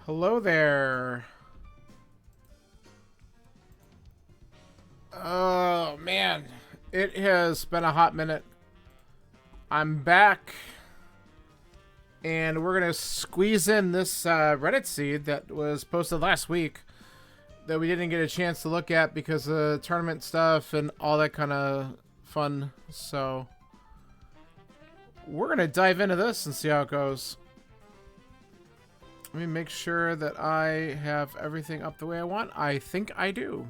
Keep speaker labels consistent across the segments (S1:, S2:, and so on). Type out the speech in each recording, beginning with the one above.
S1: Hello there. Oh, man. It has been a hot minute. I'm back. And we're going to squeeze in this Reddit seed that was posted last week that we didn't get a chance to look at because of tournament stuff and all that kind of fun. So we're going to dive into this and see how it goes. Let me make sure that I have everything up the way I want. I think I do.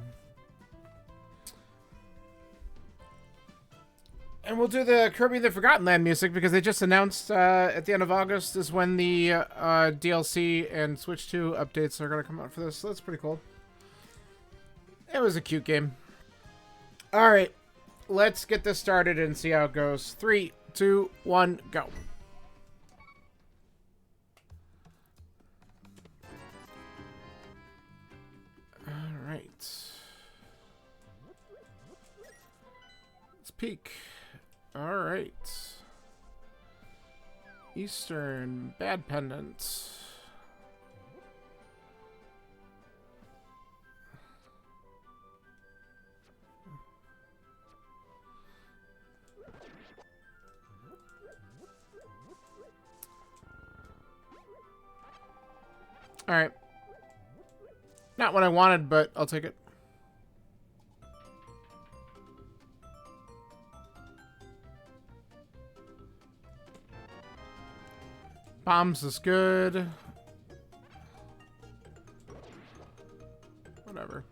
S1: And we'll do the Kirby the Forgotten Land music because they just announced at the end of August is when the DLC and Switch 2 updates are going to come out for this. So that's pretty cool. It was a cute game. All right. Let's get this started and see how it goes. 3, 2, 1, go. All right. Let's peek. All right. Eastern Bad Pendant. All right. Not what I wanted, but I'll take it. Bombs is good. Whatever.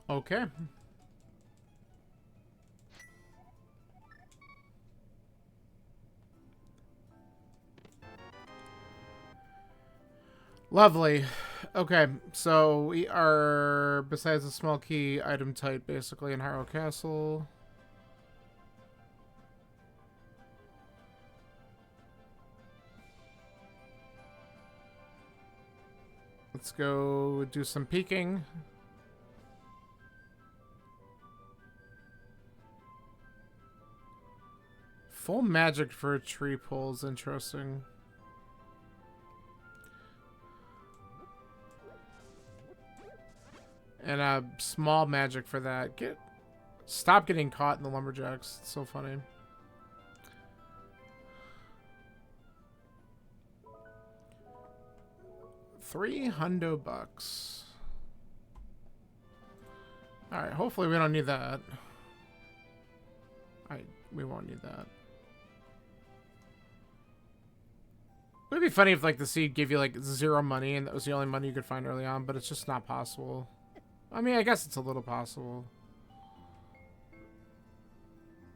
S1: Okay. Lovely. Okay, so we are, besides the small key, item type, basically, in Harrow Castle. Let's go do some peeking. Full magic for a tree pull is interesting. And a small magic for that. Stop getting caught in the lumberjacks. It's so funny. $300. All right. Hopefully we don't need that. We won't need that. It would be funny if like the seed gave you like 0 money and that was the only money you could find early on, but it's just not possible. I mean, I guess it's a little possible.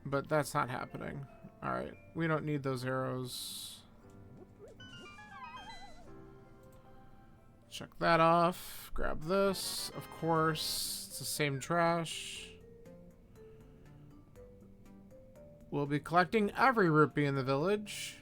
S1: But that's not happening. Alright, we don't need those arrows. Check that off. Grab this. Of course, it's the same trash. We'll be collecting every rupee in the village.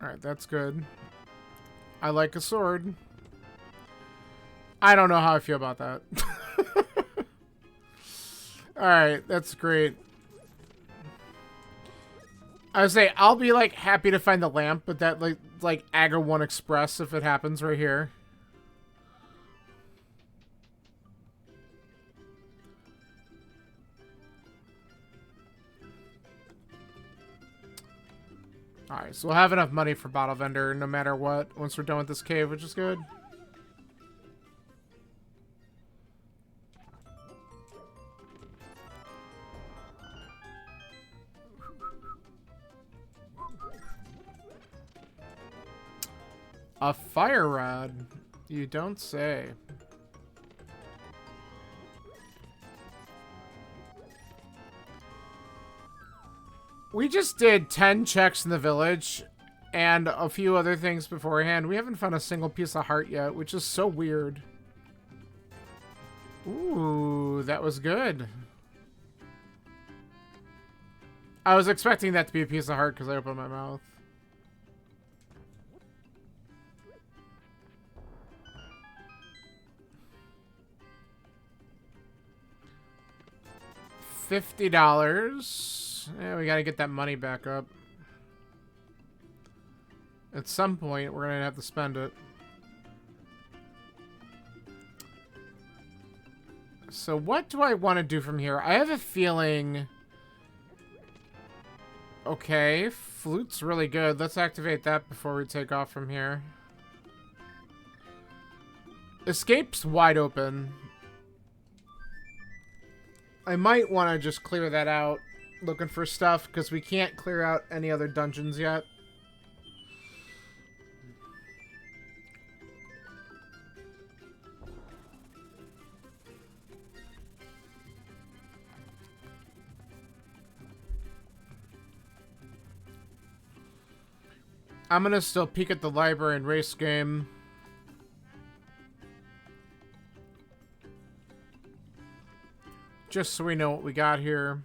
S1: Alright, that's good. I like a sword. I don't know how I feel about that. Alright, that's great. I would say I'll be like happy to find the lamp, but that like Aga 1 Express if it happens right here. Alright, so we'll have enough money for Bottle Vendor no matter what once we're done with this cave, which is good. A fire rod? You don't say. We just did 10 checks in the village and a few other things beforehand. We haven't found a single piece of heart yet, which is so weird. Ooh, that was good. I was expecting that to be a piece of heart because I opened my mouth. $50. Yeah, we gotta get that money back up. At some point, we're gonna have to spend it. So what do I want to do from here? I have a feeling... Okay, flute's really good. Let's activate that before we take off from here. Escape's wide open. I might want to just clear that out, looking for stuff, because we can't clear out any other dungeons yet. I'm gonna still peek at the library and race game. Just so we know what we got here.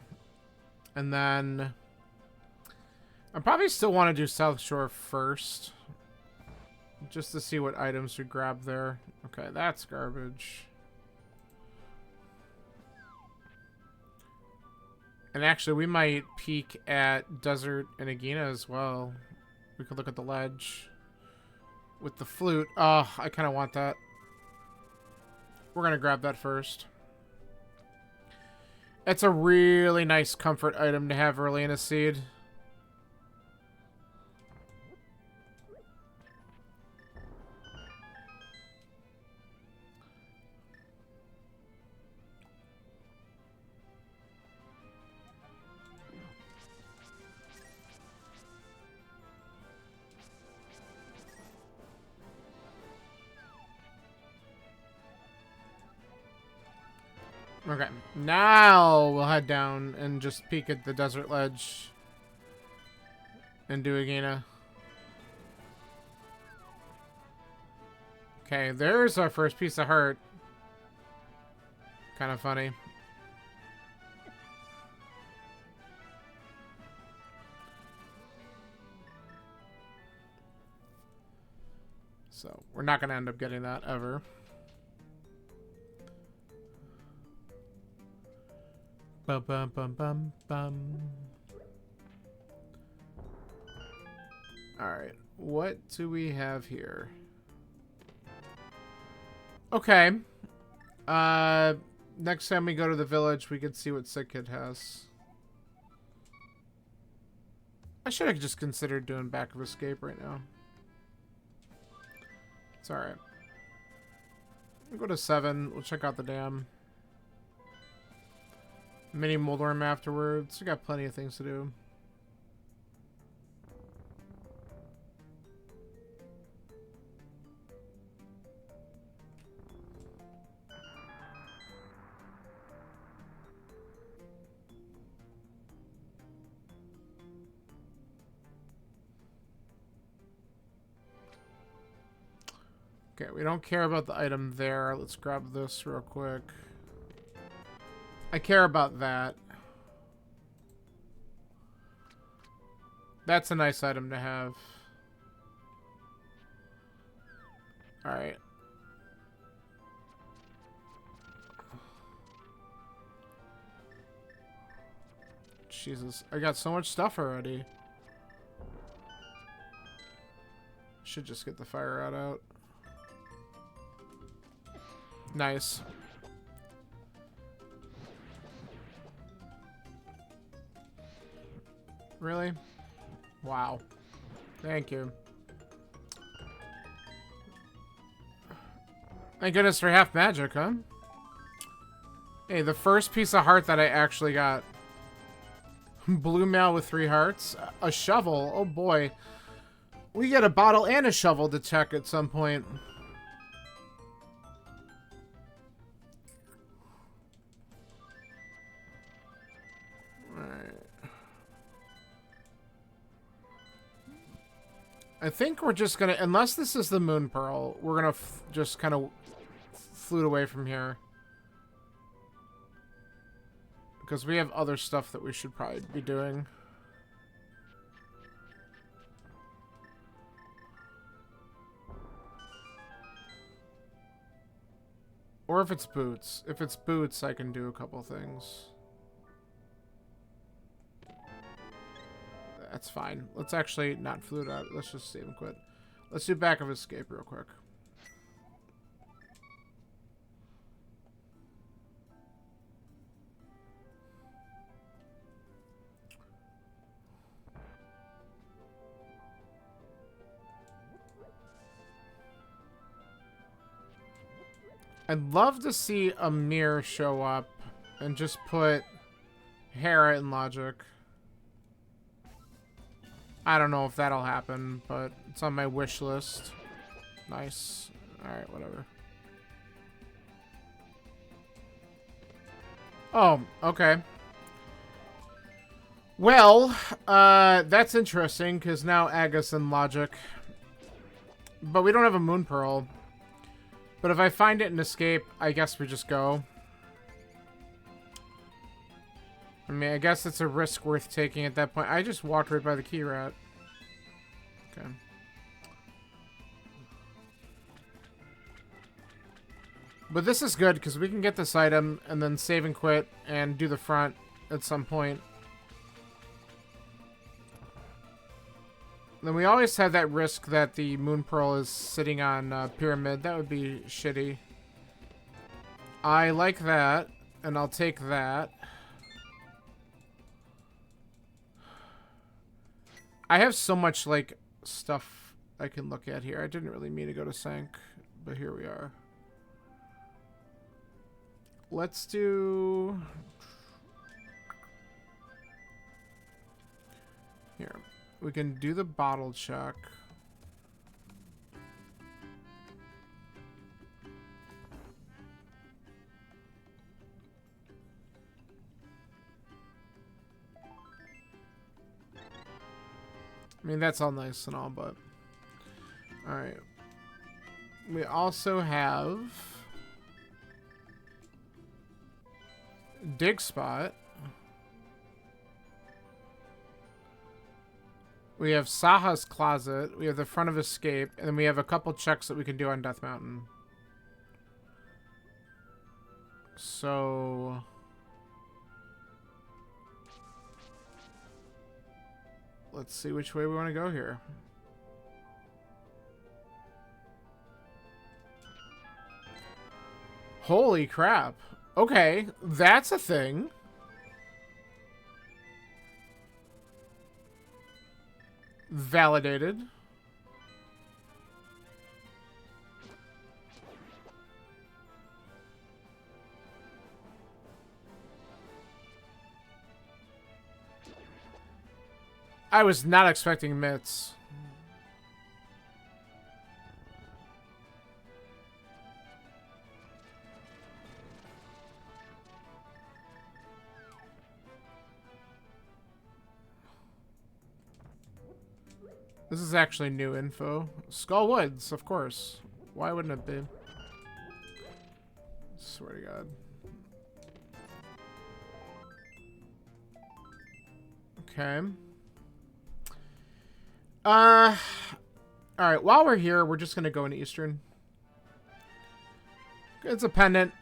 S1: And then... I probably still want to do South Shore first. Just to see what items we grab there. Okay, that's garbage. And actually, we might peek at Desert and Agina as well. We could look at the ledge. With the flute. Oh, I kind of want that. We're going to grab that first. It's a really nice comfort item to have early in a seed. Okay, now we'll head down and just peek at the desert ledge and do Agina. Okay, there's our first piece of heart. Kind of funny. So, we're not going to end up getting that ever. Bum, bum, bum, bum, bum. Alright, what do we have here? Okay. Next time we go to the village, we can see what Sick Kid has. I should have just considered doing Back of Escape right now. It's alright. We'll go to 7. We'll check out the dam. Mini Moldworm afterwards. We got plenty of things to do. Okay, we don't care about the item there. Let's grab this real quick. I care about that. That's a nice item to have. Alright. Jesus, I got so much stuff already. Should just get the fire rod out. Nice. Really? Wow. Thank you. Thank goodness for half magic, huh? Hey, the first piece of heart that I actually got. Blue mail with 3 hearts. A shovel. Oh boy. We get a bottle and a shovel to check at some point. Alright. I think we're just gonna, unless this is the Moon Pearl, we're gonna just kind of flute away from here. Because we have other stuff that we should probably be doing. Or if it's boots. If it's boots, I can do a couple things. That's fine. Let's actually not flute out. Let's just save and quit. Let's do back of escape real quick. I'd love to see a mirror show up and just put Hera in logic. I don't know if that'll happen, but it's on my wish list. Nice. Alright, whatever. Oh, okay. Well, that's interesting, because now Aga's in logic. But we don't have a Moon Pearl. But if I find it and escape, I guess we just go. I mean, I guess it's a risk worth taking at that point. I just walked right by the key rat. Okay. But this is good, because we can get this item and then save and quit and do the front at some point. Then we always have that risk that the Moon Pearl is sitting on Pyramid. That would be shitty. I like that, and I'll take that. I have so much, like, stuff I can look at here. I didn't really mean to go to Async, but here we are. Let's do... Here. We can do the bottle check. I mean, that's all nice and all, but... Alright. We also have... Dig Spot. We have Saha's Closet. We have the Front of Escape. And then we have a couple checks that we can do on Death Mountain. So... Let's see which way we want to go here. Holy crap. Okay, that's a thing. Validated. I was not expecting mitts. This is actually new info. Skull Woods, of course. Why wouldn't it be? Swear to God. Okay. Alright, while we're here, we're just gonna go into Eastern. It's a pendant.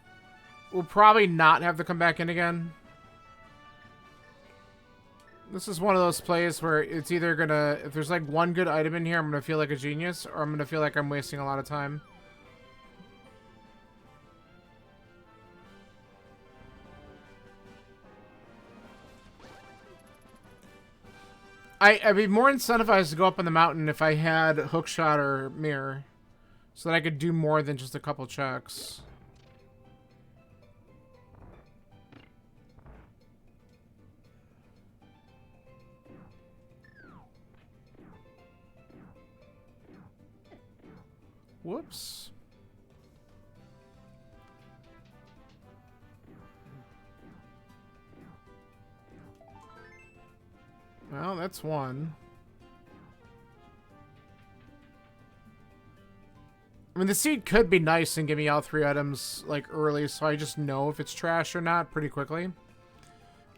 S1: We'll probably not have to come back in again. This is one of those plays where it's either gonna... If there's like one good item in here, I'm gonna feel like a genius, or I'm gonna feel like I'm wasting a lot of time. I'd be more incentivized to go up on the mountain if I had hookshot or mirror, so that I could do more than just a couple checks. Whoops. Well, that's one. I mean, the seed could be nice and give me all 3 items, like, early, so I just know if it's trash or not pretty quickly.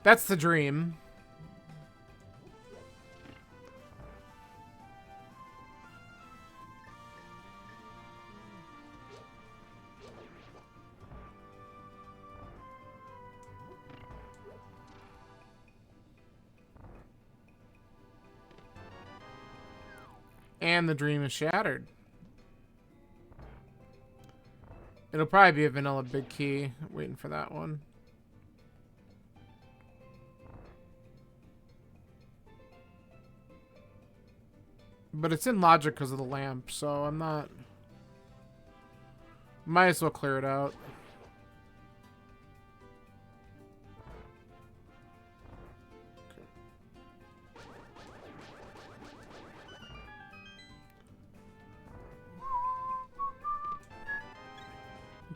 S1: That's the dream. And the dream is shattered. It'll probably be a vanilla big key. Waiting for that one. But it's in logic because of the lamp, so I'm not... Might as well clear it out.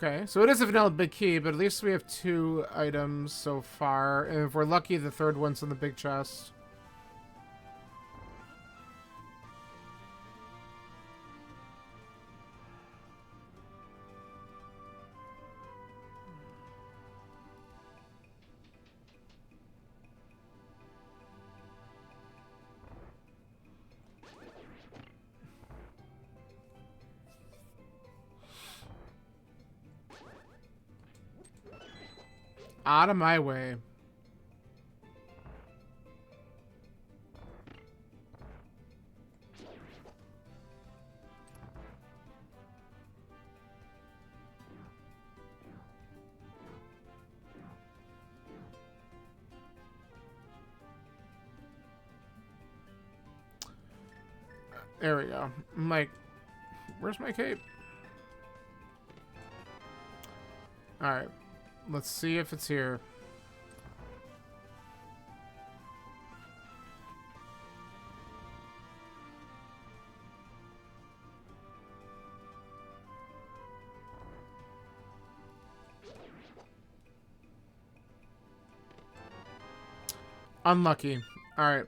S1: Okay, so it is a vanilla big key, but at least we have 2 items so far. And if we're lucky, the 3rd one's in the big chest. Out of my way. There we go. I'm like, where's my cape? Alright. Let's see if it's here. Unlucky. Alright.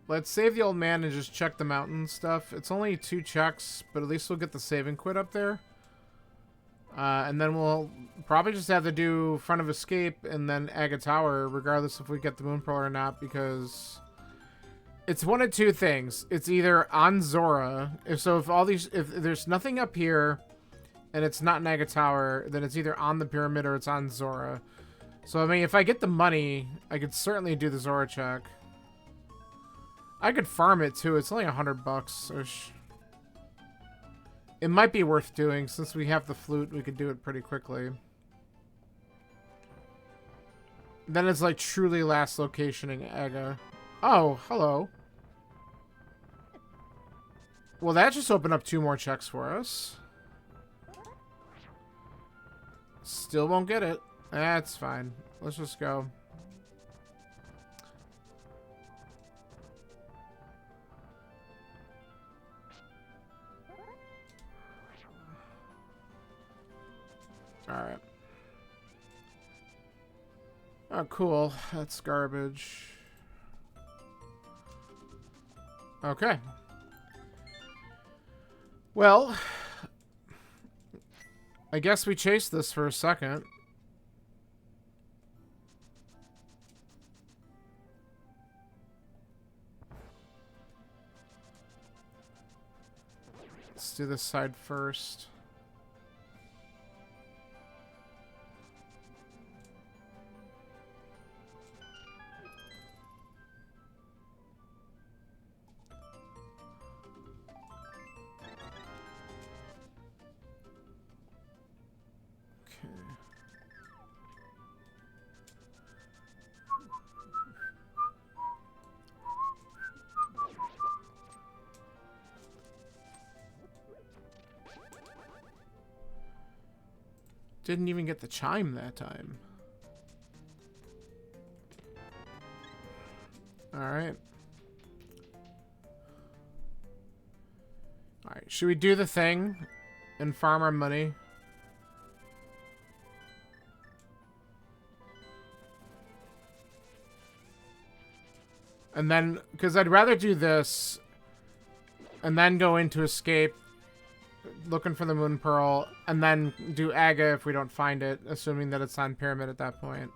S1: Let's save the old man and just check the mountain stuff. It's only 2 checks, but at least we'll get the save and quit up there. And then we'll probably just have to do Front of Escape and then Aga Tower, regardless if we get the Moon Pearl or not, because it's one of 2 things. It's either on Zora. If there's nothing up here and it's not in Aga Tower, then it's either on the pyramid or it's on Zora. So, I mean, if I get the money, I could certainly do the Zora check. I could farm it too. It's only $100. It might be worth doing since we have the flute. We could do it pretty quickly. Then it's like truly last location in Aga. Oh, hello. Well, that just opened up 2 more checks for us. Still won't get it. That's fine. Let's just go. Alright. Oh, cool. That's garbage. Okay. Well, I guess we chased this for a second. Let's do this side first. Didn't even get the chime that time. Alright. Alright, should we do the thing and farm our money? And then, because I'd rather do this and then go into escape, looking for the moon pearl, and then do Aga if we don't find it, assuming that it's on pyramid at that point.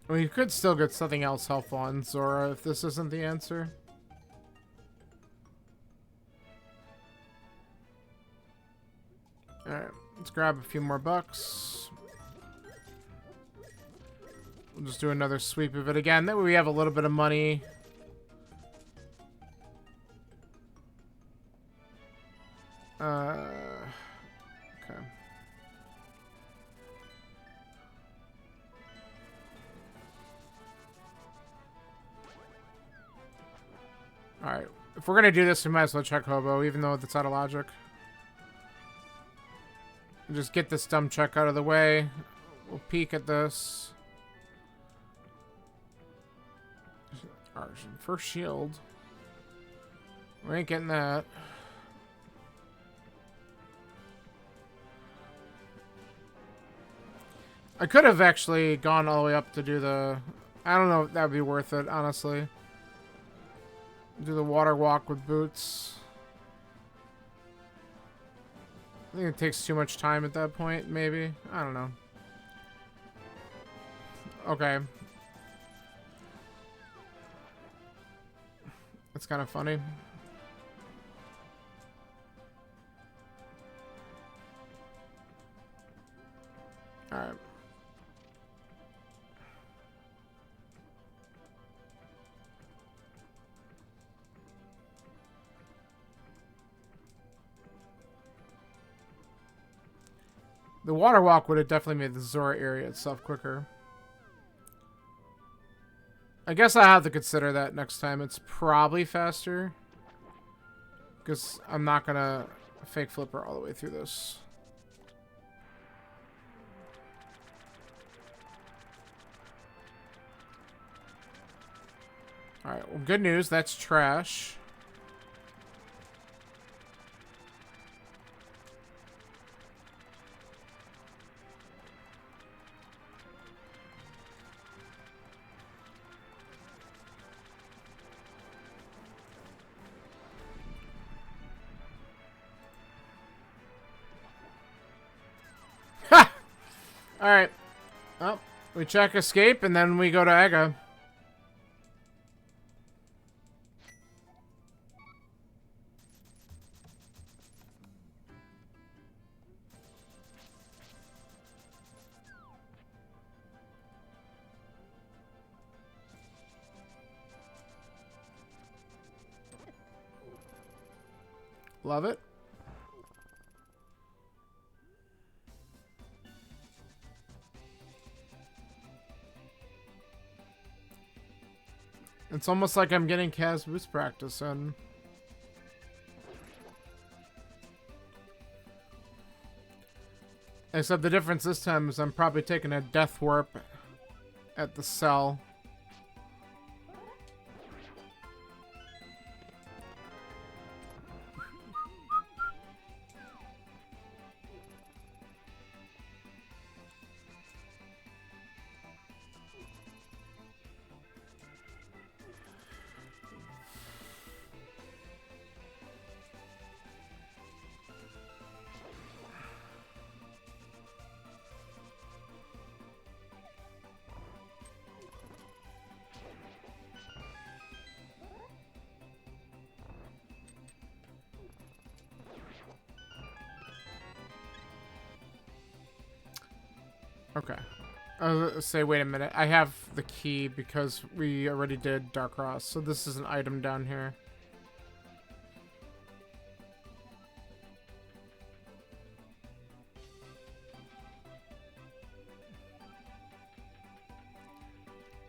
S1: We could still get something else helpful on Zora if this isn't the answer. Alright, let's grab a few more bucks. We'll just do another sweep of it again. That way we have a little bit of money. Okay. Alright, if we're gonna do this, we might as well check Hobo, even though that's out of logic. Just get this dumb check out of the way. We'll peek at this. Argent. First shield. We ain't getting that. I could have actually gone all the way up to do the... I don't know if that would be worth it, honestly. Do the water walk with boots. I think it takes too much time at that point, maybe. I don't know. Okay. That's kind of funny. Alright. The water walk would have definitely made the Zora area itself quicker. I guess I have to consider that next time. It's probably faster. Because I'm not going to fake flipper all the way through this. Alright, well, good news. That's trash. Alright. Well, we check escape and then we go to Aga. Love it. It's almost like I'm getting Kaz boost practice in. Except the difference this time is I'm probably taking a death warp at the cell. Okay. I was gonna say, wait a minute. I have the key because we already did Dark Cross, so this is an item down here.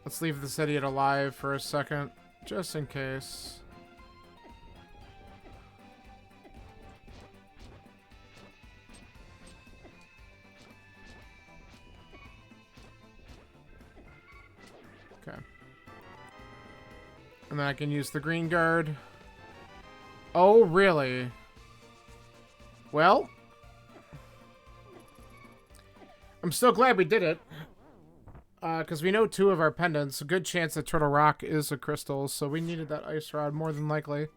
S1: Let's leave this idiot alive for a second, just in case. Okay. And then I can use the green guard. Oh, really? Well, I'm still glad we did it. Because we know 2 of our pendants. A good chance that Turtle Rock is a crystal, so we needed that ice rod more than likely.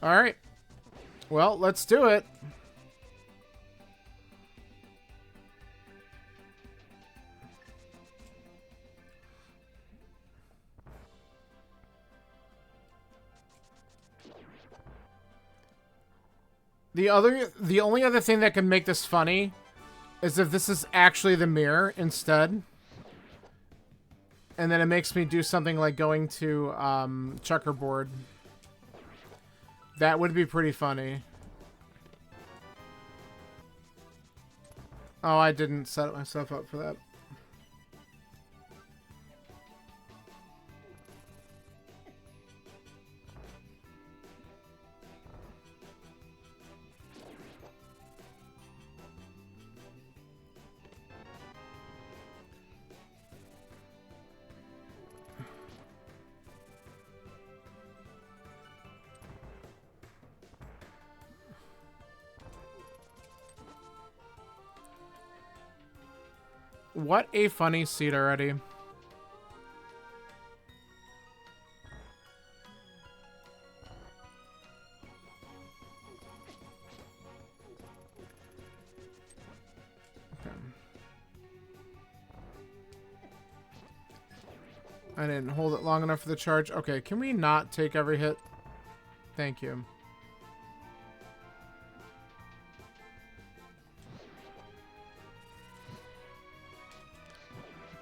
S1: Alright. Well, let's do it. The only other thing that can make this funny is if this is actually the mirror instead. And then it makes me do something like going to checkerboard. That would be pretty funny. Oh, I didn't set myself up for that. What a funny seat already. Okay. I didn't hold it long enough for the charge. Okay, can we not take every hit? Thank you.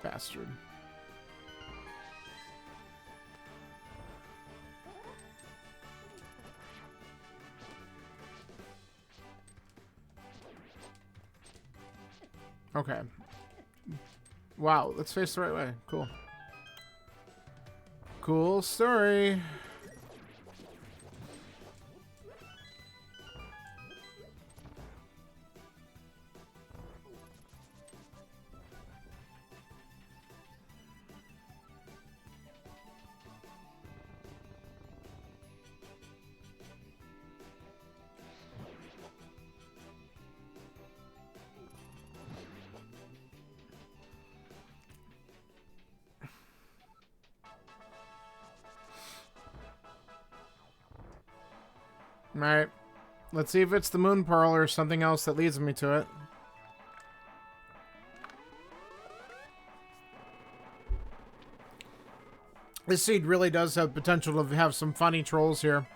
S1: Bastard. Okay. Wow, let's face the right way. Cool. Cool story. Alright. Let's see if it's the Moon Pearl or something else that leads me to it. This seed really does have potential to have some funny trolls here.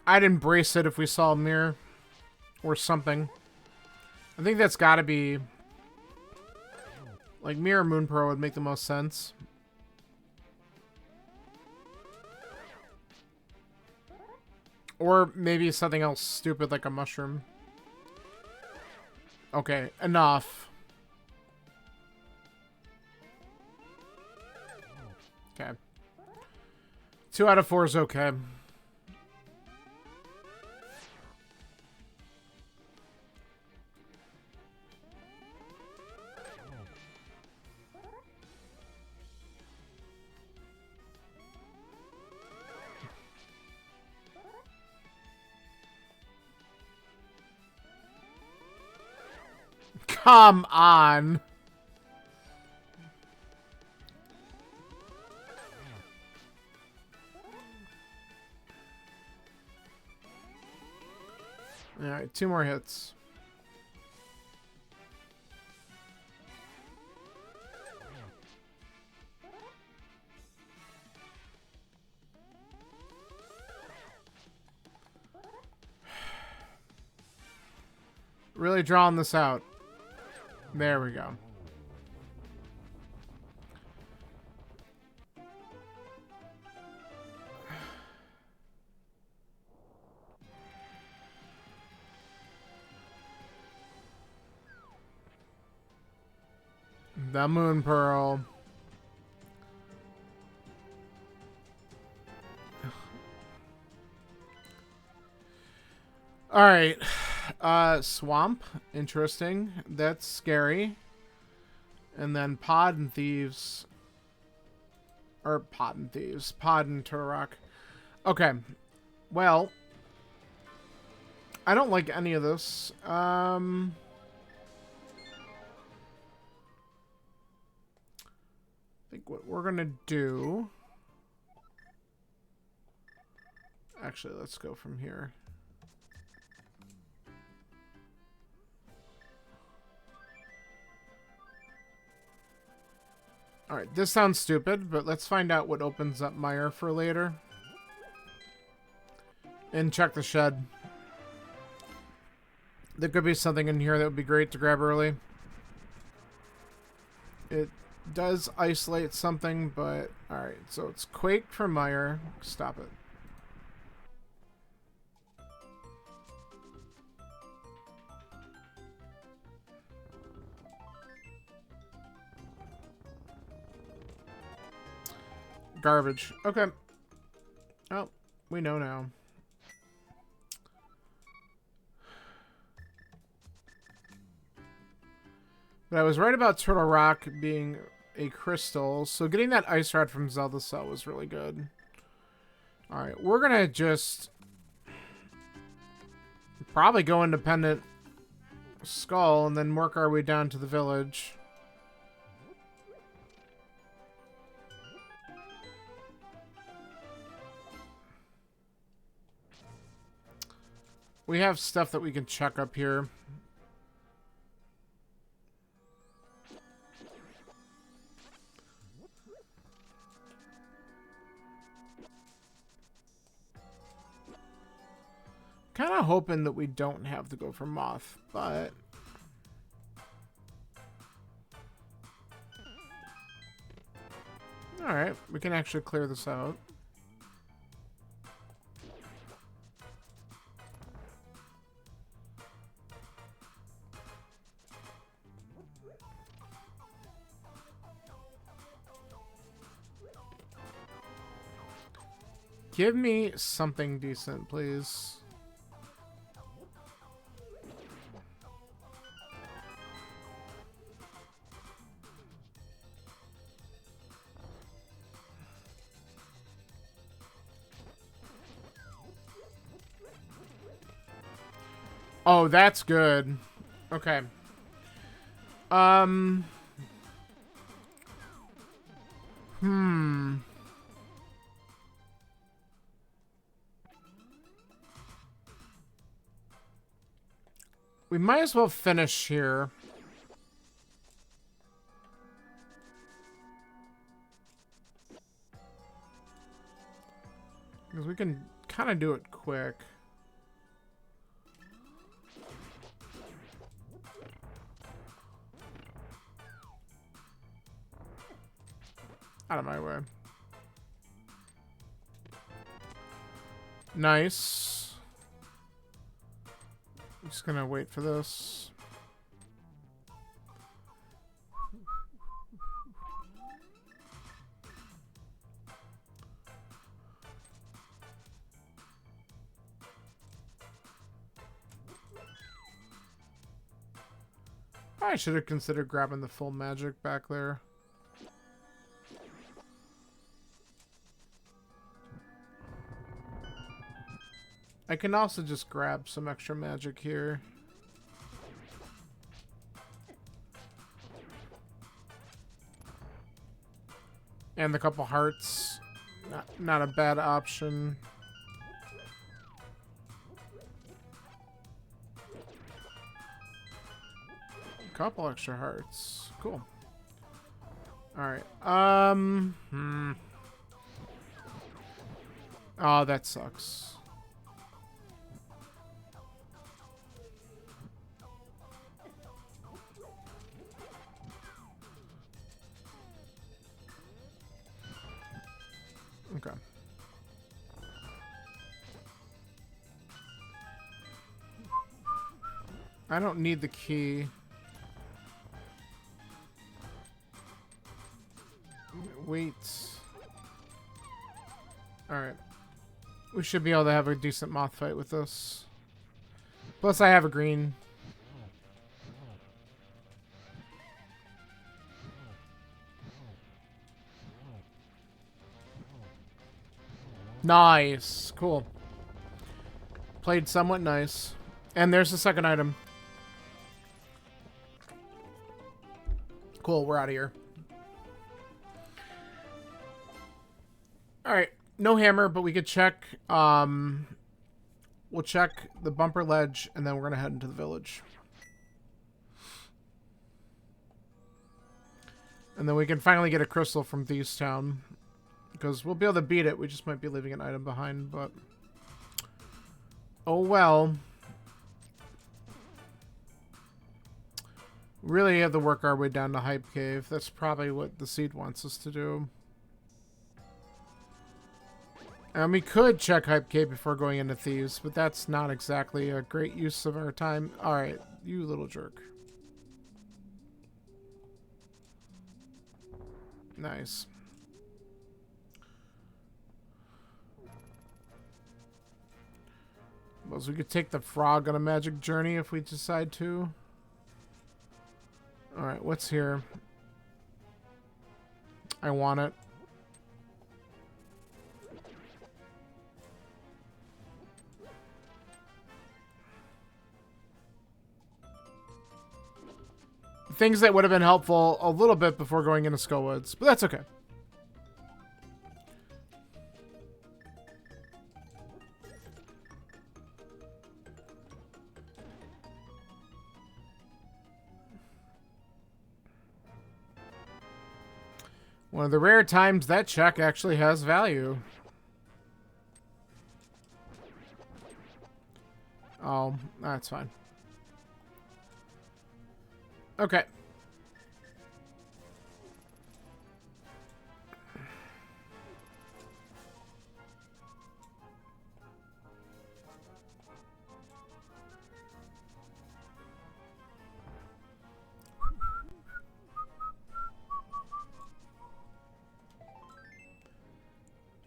S1: I'd embrace it if we saw a mirror or something. I think that's gotta be... like, Mirror Moon Pearl would make the most sense. Or maybe something else stupid like a mushroom. Okay, enough. Okay. 2 out of 4 is okay. Come on. Alright, 2 more hits. Really drawing this out. There we go. The Moon Pearl. Alright. Swamp. Interesting. That's scary. And then Pod and Thieves. Or Pod and Thieves. Pod and Turtle Rock. Okay. Well. I don't like any of this. I think what we're gonna do... Actually, let's go from here. Alright, this sounds stupid, but let's find out what opens up Mire for later. And check the shed. There could be something in here that would be great to grab early. It does isolate something, but... Alright, so it's Quake for Mire. Stop it. Garbage. Okay. Oh, we know now. But I was right about Turtle Rock being a crystal, so getting that ice rod from Zelda Cell was really good. Alright, we're gonna just probably go independent Skull and then work our way down to the village. We have stuff that we can check up here. Kind of hoping that we don't have to go for Moth, but... Alright, we can actually clear this out. Give me something decent, please. Oh, that's good. Okay. We might as well finish here. Because we can kind of do it quick. Out of my way. Nice. I'm just gonna wait for this. I should have considered grabbing the full magic back there. I can also just grab some extra magic here. And the couple hearts. Not a bad option. Couple extra hearts. Cool. Alright. Oh, that sucks. Okay. I don't need the key. We should be able to have a decent moth fight with this. Plus, I have a green. Nice. Cool. Played somewhat nice. And there's the second item. Cool, we're out of here. Alright, no hammer, but we could check. We'll check the bumper ledge, and then we're going to head into the village. And then we can finally get a crystal from Thieves Town. Because we'll be able to beat it, we just might be leaving an item behind, but... oh well. Really have to work our way down to Hype Cave. That's probably what the seed wants us to do. And we could check Hype Cave before going into Thieves, but that's not exactly a great use of our time. Alright, you little jerk. Nice. Well, so we could take the frog on a magic journey if we decide to. Alright, what's here? I want it. Things that would have been helpful a little bit before going into Skull Woods, but that's okay. One of the rare times that check actually has value. Oh, that's fine. Okay.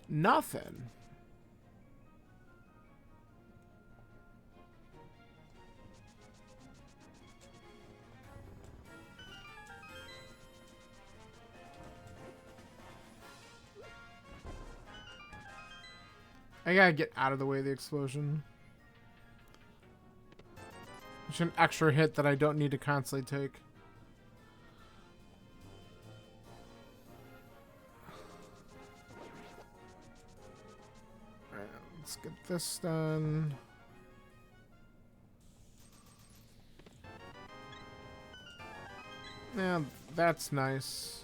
S1: Nothing. I gotta get out of the way of the explosion. It's an extra hit that I don't need to constantly take. Alright, let's get this done. Yeah, that's nice.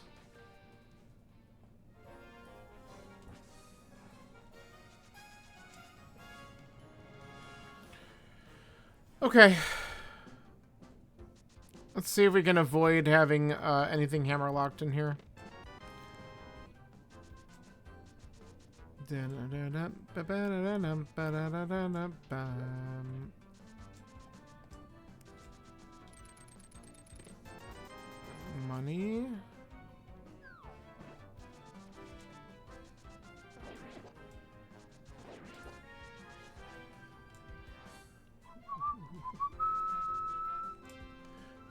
S1: Okay. Let's see if we can avoid having anything hammer locked in here. Money.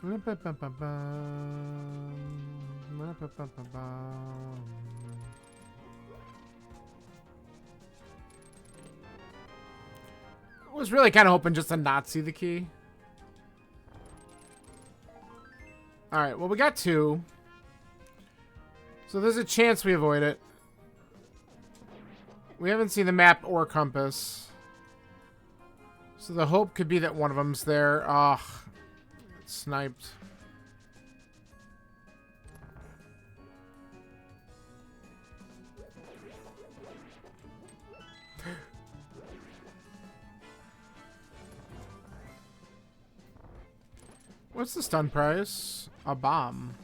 S1: I was really kind of hoping just to not see the key. Alright, well we got two. So there's a chance we avoid it. We haven't seen the map or compass. So the hope could be that one of them's there. Ugh. Sniped. What's the stun price? A bomb.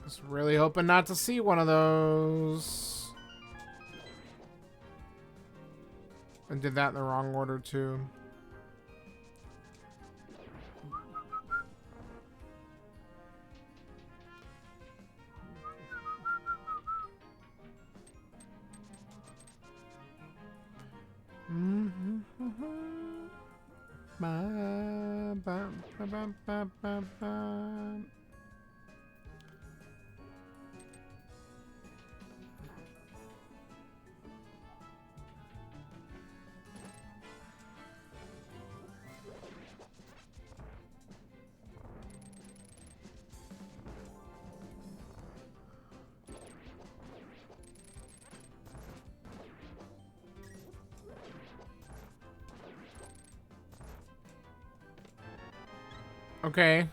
S1: Just really hoping not to see one of those. And did that in the wrong order too. Okay,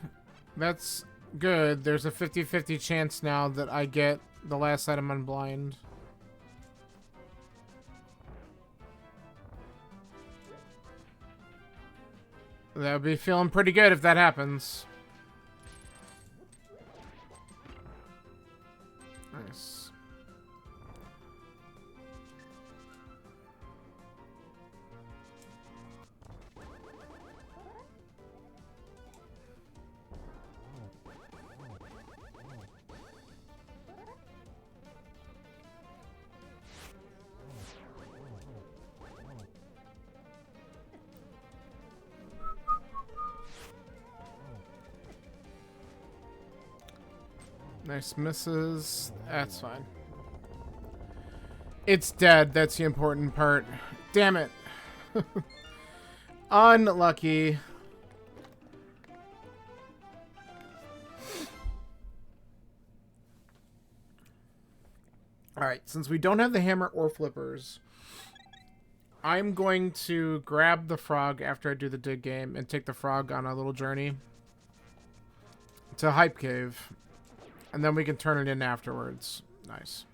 S1: that's good. There's a 50-50 chance now that I get the last item on blind. That would be feeling pretty good if that happens. Nice. Nice misses. That's fine. It's dead. That's the important part. Damn it. Unlucky. Alright, since we don't have the hammer or flippers, I'm going to grab the frog after I do the dig game and take the frog on a little journey to Hype Cave. And then we can turn it in afterwards. Nice.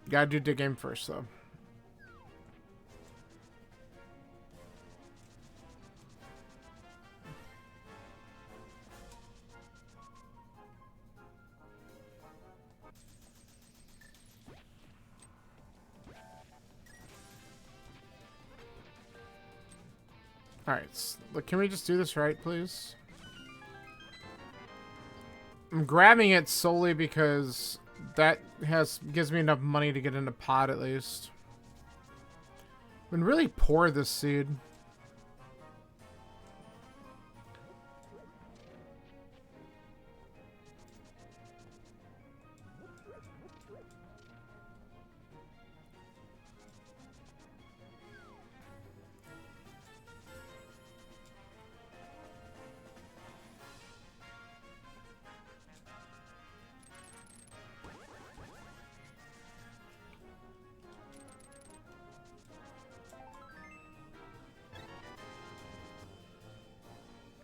S1: Gotta do dig game first, though. Alright, look, can we just do this right, please? I'm grabbing it solely because that gives me enough money to get into pot at least. Been really poor this seed.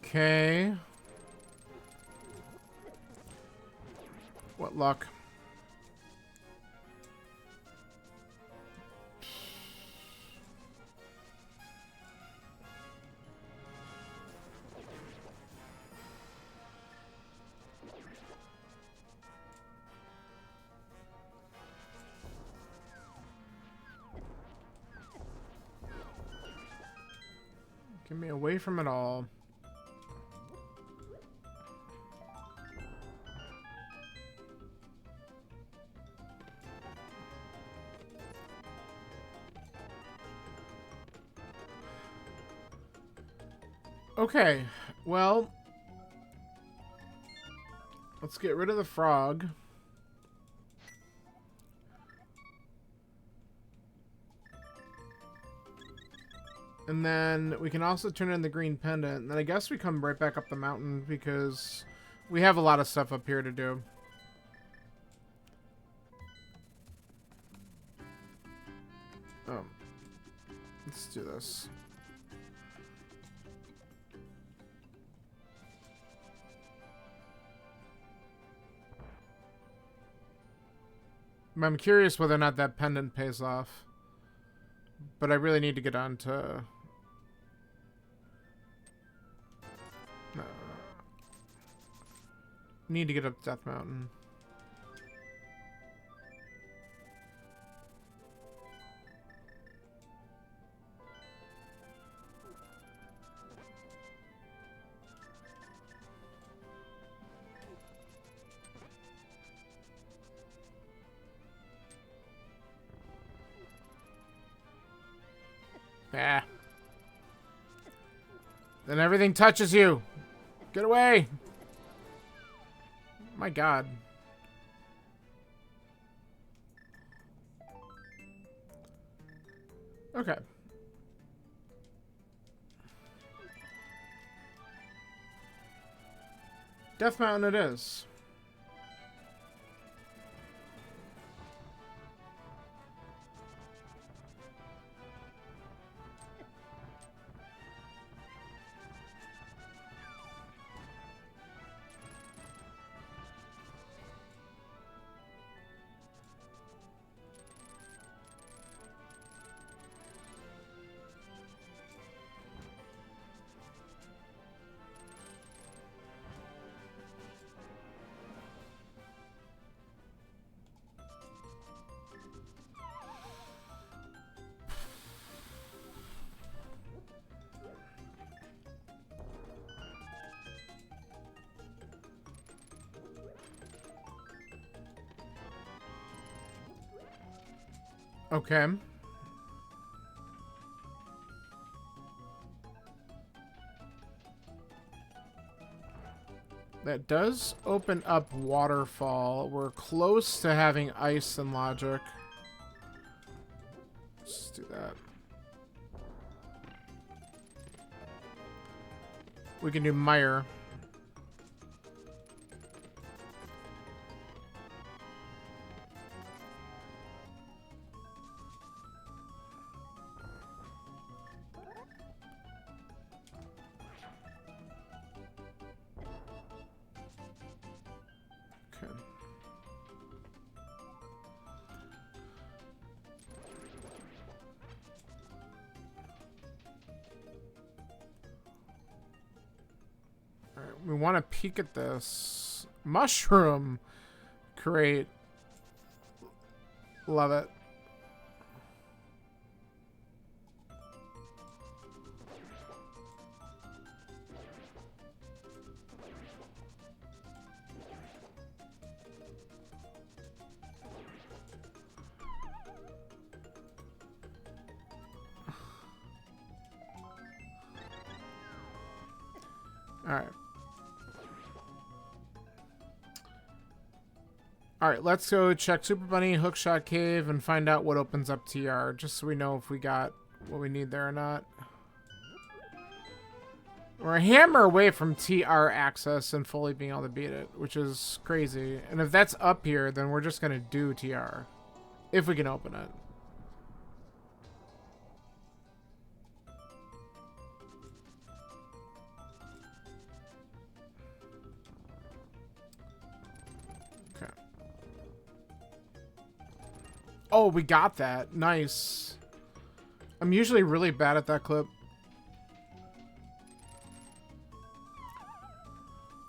S1: Okay. What luck. Get me away from it all. Okay, well, let's get rid of the frog. And then we can also turn in the green pendant. And then I guess we come right back up the mountain because we have a lot of stuff up here to do. Oh. Let's do this. I'm curious whether or not that pendant pays off. But I really need to get on to... Need to get up Death Mountain. Yeah. Then everything touches you. Get away. My God. Okay. Death Mountain it is. Okay. That does open up Waterfall. We're close to having Ice and Logic. Let's do that. We can do Mire. Okay. All right, we want to peek at this mushroom. Great. Love it. Alright. Alright, let's go check Super Bunny, Hookshot Cave, and find out what opens up TR, just so we know if we got what we need there or not. We're a hammer away from TR access and fully being able to beat it, which is crazy. And if that's up here, then we're just going to do TR. If we can open it. Okay. Oh, we got that. Nice. I'm usually really bad at that clip.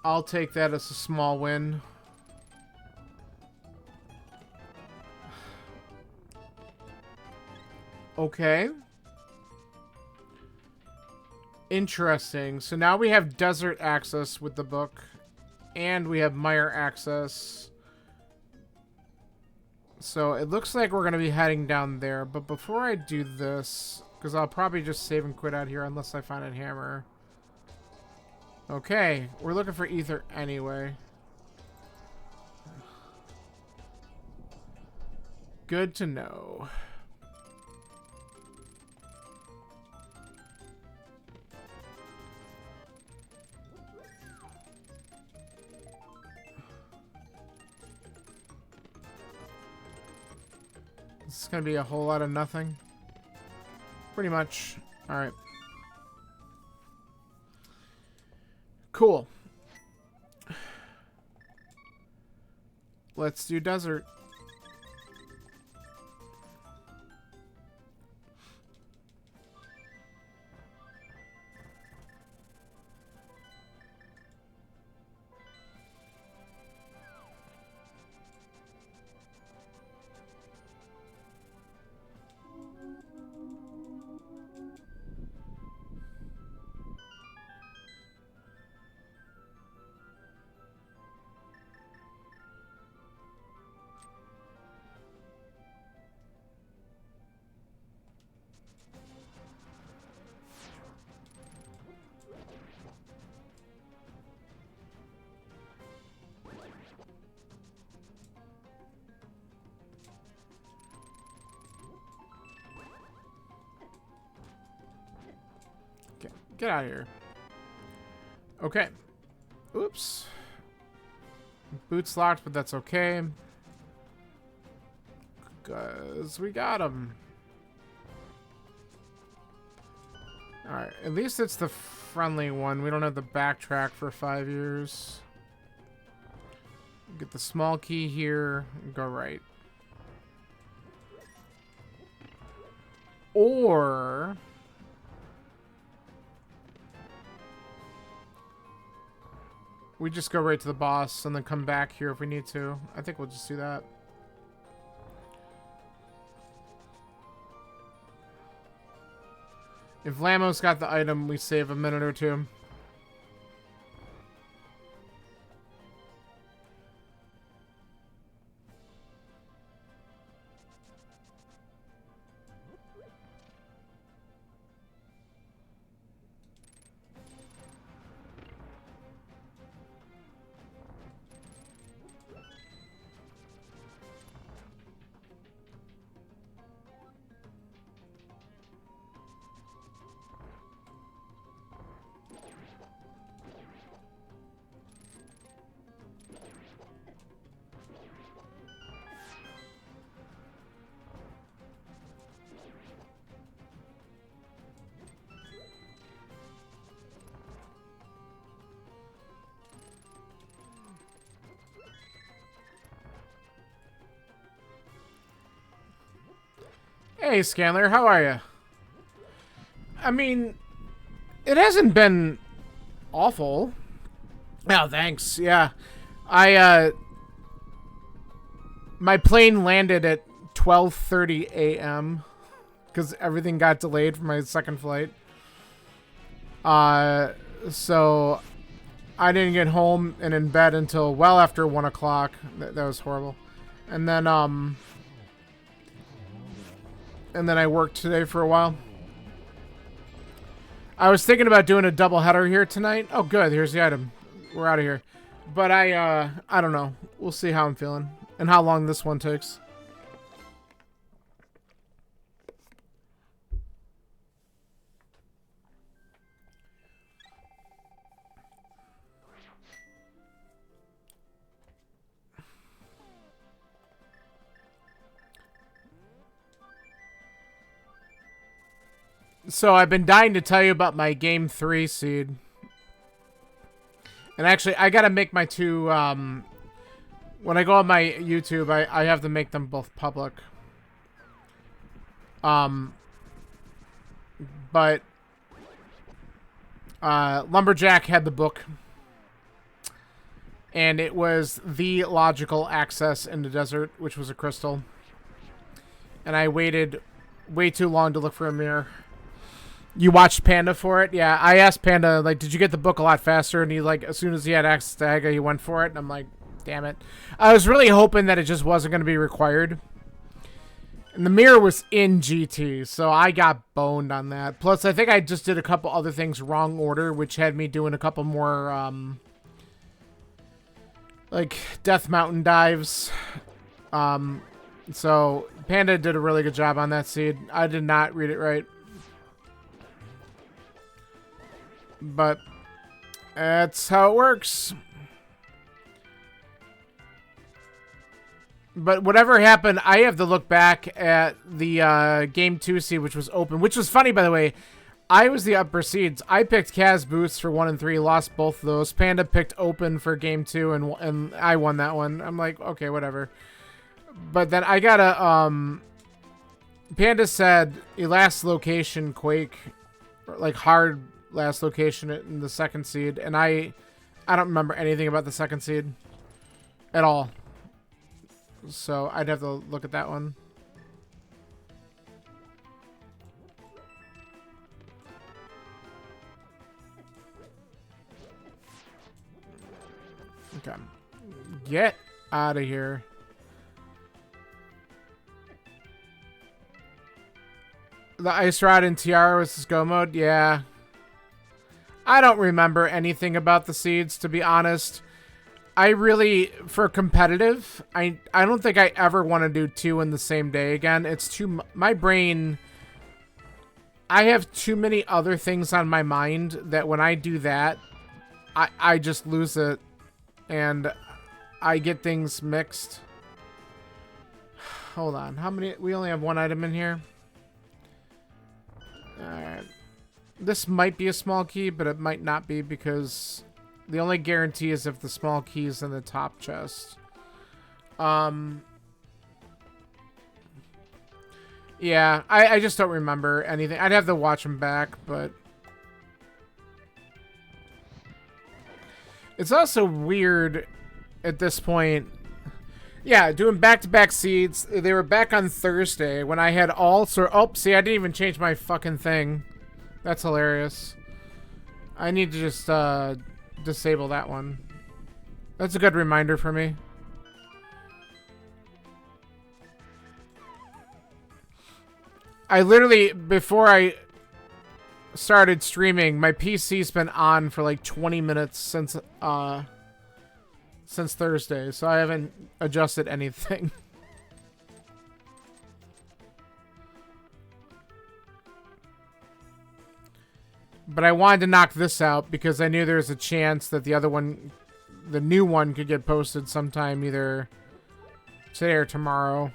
S1: I'll take that as a small win. Okay. Interesting. So now we have desert access with the book. And we have Mire access. So it looks like we're going to be heading down there. But before I do this, because I'll probably just save and quit out here unless I find a hammer. Okay, we're looking for ether anyway. Good to know. This is going to be a whole lot of nothing. Pretty much. Alright. Cool. Let's do desert. Get out of here. Okay. Oops. Boots locked, but that's okay. Because we got him. Alright, at least it's the friendly one. We don't have to backtrack for 5 years. Get the small key here and go right. Or... we just go right to the boss and then come back here if we need to. I think we'll just do that. If Lamo's got the item, we save a minute or two. Hey, Scanler, how are you? I mean, it hasn't been awful. Oh, thanks. Yeah. My plane landed at 12:30 a.m. because everything got delayed for my second flight. So I didn't get home and in bed until well after 1 o'clock. That was horrible. And then I worked today for a while. I was thinking about doing a double header here tonight. Oh, good. Here's the item. We're out of here. But I don't know. We'll see how I'm feeling and how long this one takes. So I've been dying to tell you about my Game 3 seed. And actually, I gotta make my two, when I go on my YouTube, I have to make them both public. But Lumberjack had the book. And it was the logical access in the desert, which was a crystal. And I waited way too long to look for a mirror. You watched Panda for it? Yeah, I asked Panda, like, did you get the book a lot faster? And he, like, as soon as he had access to Aga, he went for it. And I'm like, damn it. I was really hoping that it just wasn't going to be required. And the mirror was in GT, so I got boned on that. Plus, I think I just did a couple other things wrong order, which had me doing a couple more, like, Death Mountain dives. So, Panda did a really good job on that seed. I did not read it right. But that's how it works. But whatever happened, I have to look back at the Game 2 seed, which was open. Which was funny, by the way. I was the upper seeds. I picked Kaz Boots for 1 and 3, lost both of those. Panda picked open for Game 2, and I won that one. I'm like, okay, whatever. But then I got a... Panda said, last location, Quake, like hard... last location in the second seed, and I don't remember anything about the second seed at all, so I'd have to look at that one. Okay, get out of here. The Ice Rod and Tiara was go mode. Yeah, I don't remember anything about the seeds, to be honest. I really, for competitive, I don't think I ever want to do 2 in the same day again. It's too... my brain I have too many other things on my mind that when I do that, I just lose it. And I get things mixed. Hold on. How many? We only have one item in here. Alright. This might be a small key, but it might not be because the only guarantee is if the small key is in the top chest. Yeah, I just don't remember anything. I'd have to watch them back, but... It's also weird at this point. Yeah, doing back-to-back seeds. They were back on Thursday when I had all sort. Oh, see, I didn't even change my fucking thing. That's hilarious. I need to just disable that one. That's a good reminder for me. I literally, before I started streaming, my PC's been on for like 20 minutes since Thursday, so I haven't adjusted anything. But I wanted to knock this out because I knew there was a chance that the other one, the new one, could get posted sometime either today or tomorrow.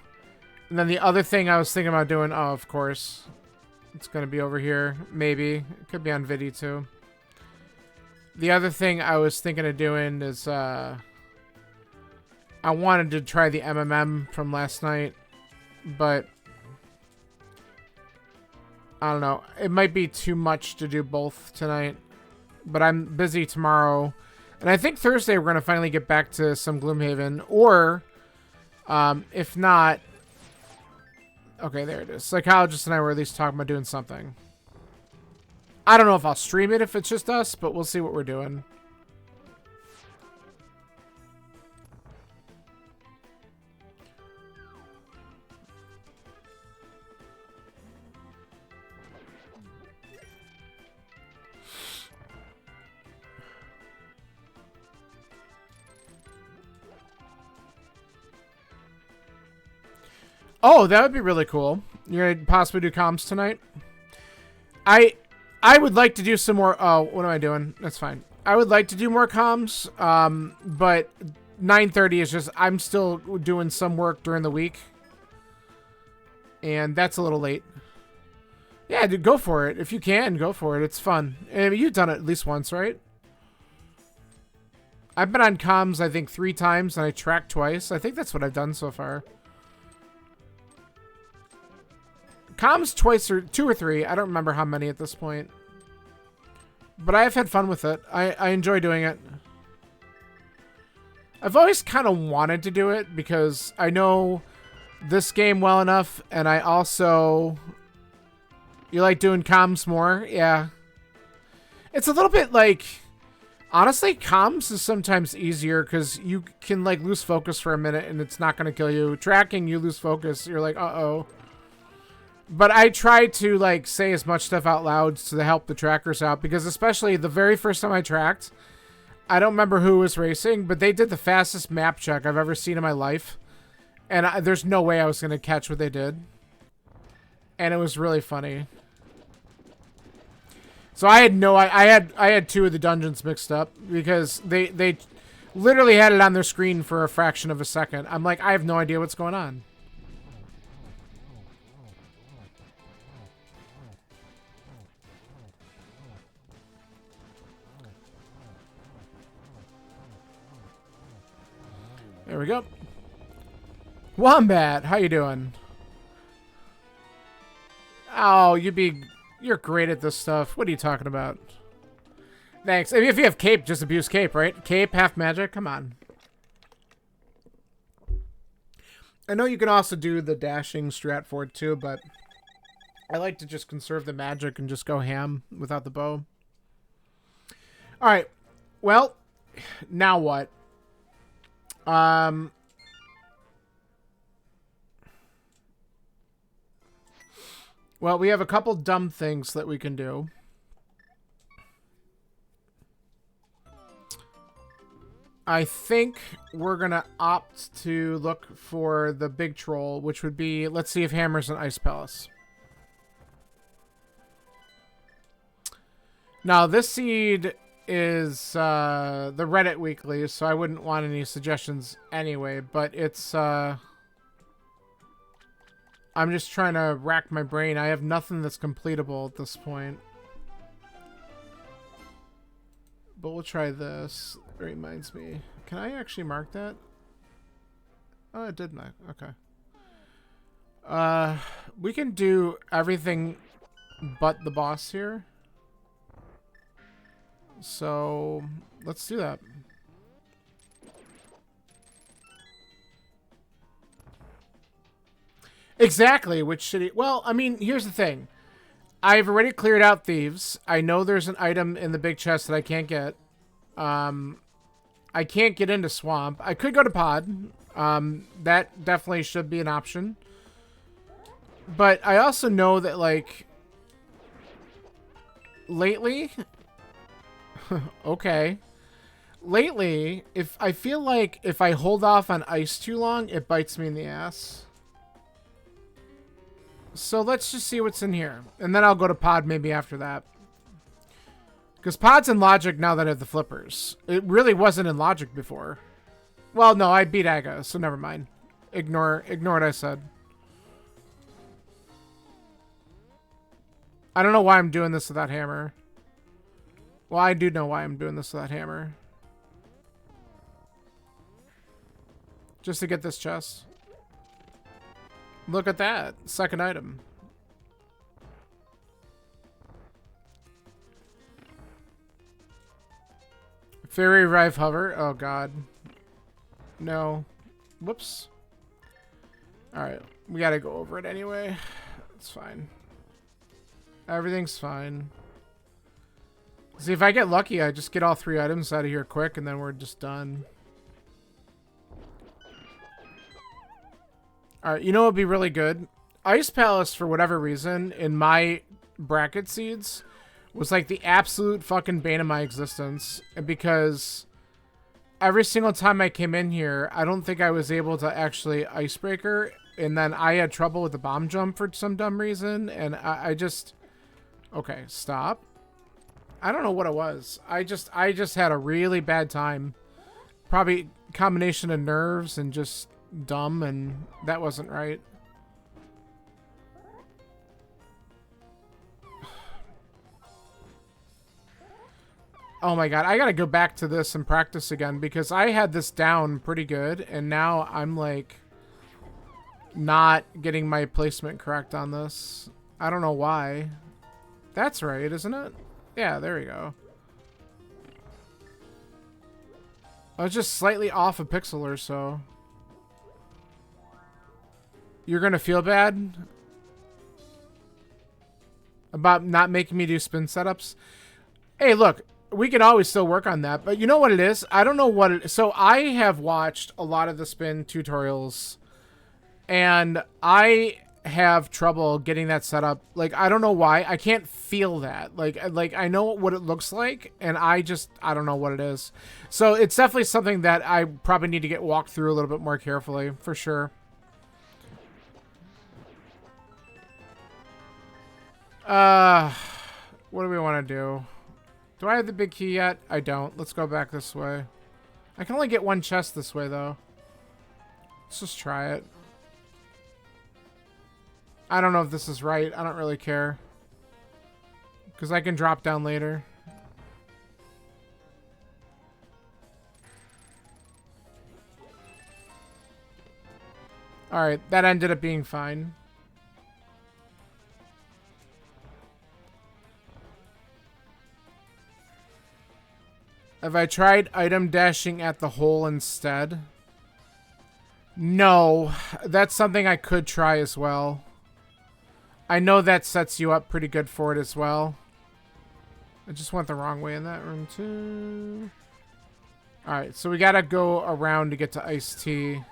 S1: And then the other thing I was thinking about doing, oh, of course, it's going to be over here. Maybe. It could be on Vidi too. The other thing I was thinking of doing is, I wanted to try the MMM from last night, but I don't know. It might be too much to do both tonight, but I'm busy tomorrow. And I think Thursday we're going to finally get back to some Gloomhaven, or if not, okay, there it is. Psychologist and I were at least talking about doing something. I don't know if I'll stream it if it's just us, but we'll see what we're doing. Oh, that would be really cool. You're gonna possibly do comms tonight? I would like to do some more. Oh, what am I doing? That's fine. I would like to do more comms, but 9:30 is just, I'm still doing some work during the week, and that's a little late. Yeah, dude, go for it. If you can, go for it. It's fun. I mean, you've done it at least once, right? I've been on comms, I think, 3 times, and I tracked twice. I think that's what I've done so far. Comms twice or 2 or 3. I don't remember how many at this point. But I've had fun with it. I enjoy doing it. I've always kind of wanted to do it because I know this game well enough, and I also... You like doing comms more? Yeah. It's a little bit like... Honestly, comms is sometimes easier because you can like lose focus for a minute and it's not going to kill you. Tracking, you lose focus. You're like, uh-oh. But I try to like say as much stuff out loud to help the trackers out, because especially the very first time I tracked, I don't remember who was racing, but they did the fastest map check I've ever seen in my life. And there's no way I was going to catch what they did. And it was really funny. So I had no, I had 2 of the dungeons mixed up because they literally had it on their screen for a fraction of a second. I'm like, I have no idea what's going on. There we go. Wombat, how you doing? Oh, you're great at this stuff. What are you talking about? Thanks. I mean, if you have cape, just abuse cape, right? Cape, half magic, come on. I know you can also do the dashing strat for it too, but I like to just conserve the magic and just go ham without the bow. Alright. Well, now what? Well, we have a couple dumb things that we can do. I think we're gonna opt to look for the big troll, which would be, let's see if Hammer's an Ice Palace. Now, this seed is the Reddit weekly, so I wouldn't want any suggestions anyway, but it's... I'm just trying to rack my brain. I have nothing that's completable at this point. But we'll try this. It reminds me. Can I actually mark that? Oh, it did mark. Okay. We can do everything but the boss here. So, let's do that. Exactly, which shitty... Well, I mean, here's the thing. I've already cleared out thieves. I know there's an item in the big chest that I can't get. I can't get into swamp. I could go to pod. That definitely should be an option. But I also know that, like... Lately... okay. Lately, if I feel like if I hold off on ice too long, it bites me in the ass. So let's just see what's in here. And then I'll go to pod maybe after that. Because pod's in logic now that I have the flippers. It really wasn't in logic before. Well, no, I beat Aga, so never mind. Ignore what I said. I don't know why I'm doing this without hammer. Well, I do know why I'm doing this without hammer. Just to get this chest. Look at that. Second item. Fairy Rive Hover. Oh, God. No. Whoops. Alright. We gotta go over it anyway. It's fine. Everything's fine. See, if I get lucky, I just get all 3 items out of here quick, and then we're just done. Alright, you know what would be really good? Ice Palace, for whatever reason, in my bracket seeds, was like the absolute fucking bane of my existence. Because every single time I came in here, I don't think I was able to actually Icebreaker, and then I had trouble with the bomb jump for some dumb reason, and I just... Okay, stop. I don't know what it was. I just had a really bad time. Probably a combination of nerves and just dumb, and that wasn't right. Oh my god, I gotta go back to this and practice again because I had this down pretty good, and now I'm like not getting my placement correct on this. I don't know why. That's right, isn't it? Yeah, there we go. I was just slightly off a pixel or so. You're gonna feel bad about not making me do spin setups? Hey, look, we can always still work on that, but you know what it is? I don't know what it is. So I have watched a lot of the spin tutorials, and I have trouble getting that set up. Like, I don't know why. I can't feel that. Like I know what it looks like, and I don't know what it is. So it's definitely something that I probably need to get walked through a little bit more carefully, for sure. What do we want to do? Do I have the big key yet? I don't. Let's go back this way. I can only get one chest this way, though. Let's just try it. I don't know if this is right. I don't really care. Because I can drop down later. Alright, that ended up being fine. Have I tried item dashing at the hole instead? No. That's something I could try as well. I know that sets you up pretty good for it as well. I just went the wrong way in that room too. Alright, so we gotta go around to get to iced tea.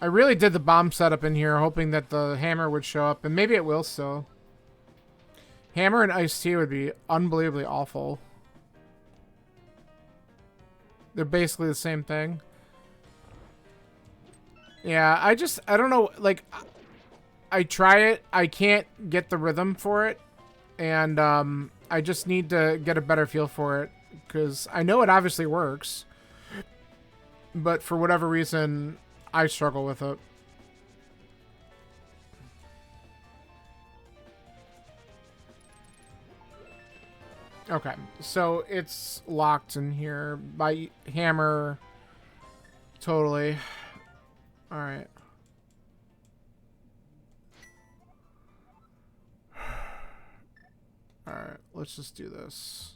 S1: I really did the bomb setup in here, hoping that the hammer would show up, and maybe it will still. Hammer and iced tea would be unbelievably awful. They're basically the same thing. Yeah, I don't know, like, I try it. I can't get the rhythm for it. And I just need to get a better feel for it. Because I know it obviously works. But for whatever reason, I struggle with it. Okay, so it's locked in here by hammer. Totally. Alright. Alright, let's just do this.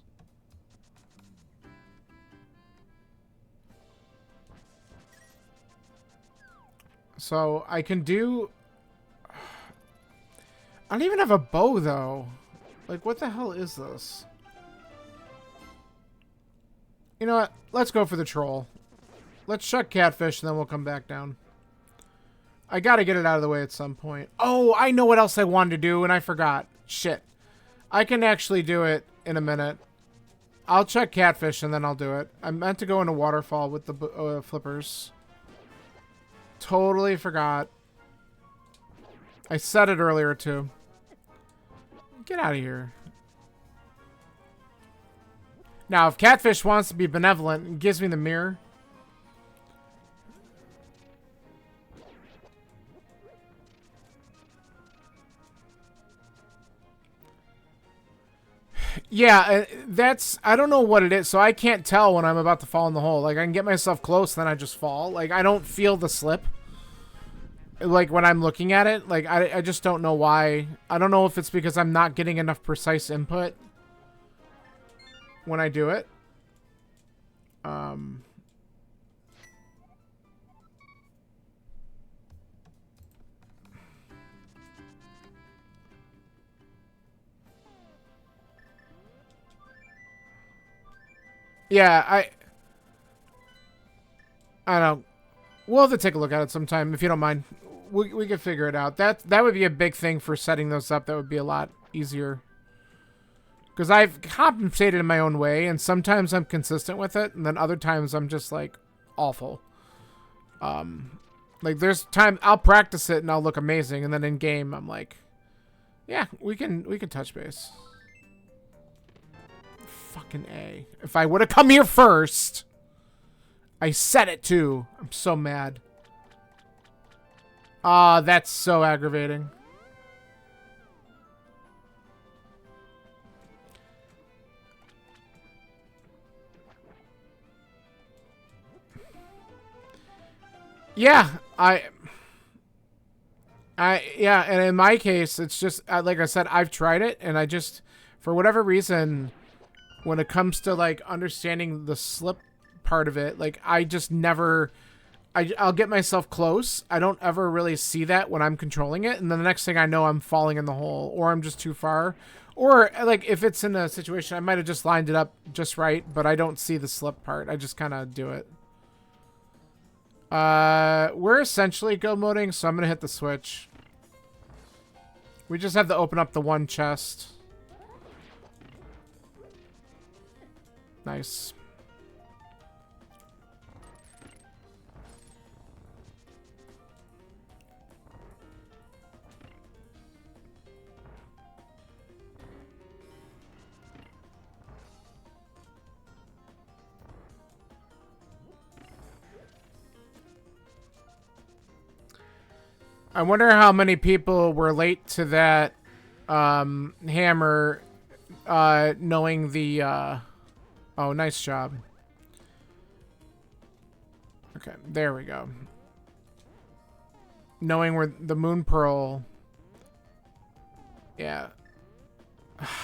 S1: So I can do... I don't even have a bow, though. Like, what the hell is this? You know what? Let's go for the troll. Let's chuck catfish, and then we'll come back down. I gotta get it out of the way at some point. Oh, I know what else I wanted to do, and I forgot. Shit. I can actually do it in a minute. I'll check catfish, and then I'll do it. I meant to go into waterfall with the flippers. Totally forgot. I said it earlier, too. Get out of here. Now, if catfish wants to be benevolent and gives me the mirror... Yeah, that's... I don't know what it is, so I can't tell when I'm about to fall in the hole. Like, I can get myself close, then I just fall. Like, I don't feel the slip. Like, when I'm looking at it. Like, I just don't know why. I don't know if it's because I'm not getting enough precise input when I do it. Yeah, I don't know. We'll have to take a look at it sometime, if you don't mind. We could figure it out. That would be a big thing for setting those up. That would be a lot easier. Because I've compensated in my own way, and sometimes I'm consistent with it, and then other times I'm just, like, awful. Like, there's time I'll practice it, and I'll look amazing, and then in game, I'm like, yeah, we can touch base. Fucking A. If I would have come here first, I said it too. I'm so mad. Ah, that's so aggravating. Yeah, yeah, and in my case, it's just, like I said, I've tried it, and I just, for whatever reason, when it comes to, like, understanding the slip part of it, like, I just never, I'll get myself close. I don't ever really see that when I'm controlling it, and then the next thing I know, I'm falling in the hole, or I'm just too far. Or, like, if it's in a situation, I might have just lined it up just right, but I don't see the slip part. I just kind of do it. We're essentially go moding, so I'm gonna hit the switch. We just have to open up the one chest. Nice. I wonder how many people were late to that hammer knowing the oh, nice job. Okay, there we go. Knowing where the moon pearl. Yeah.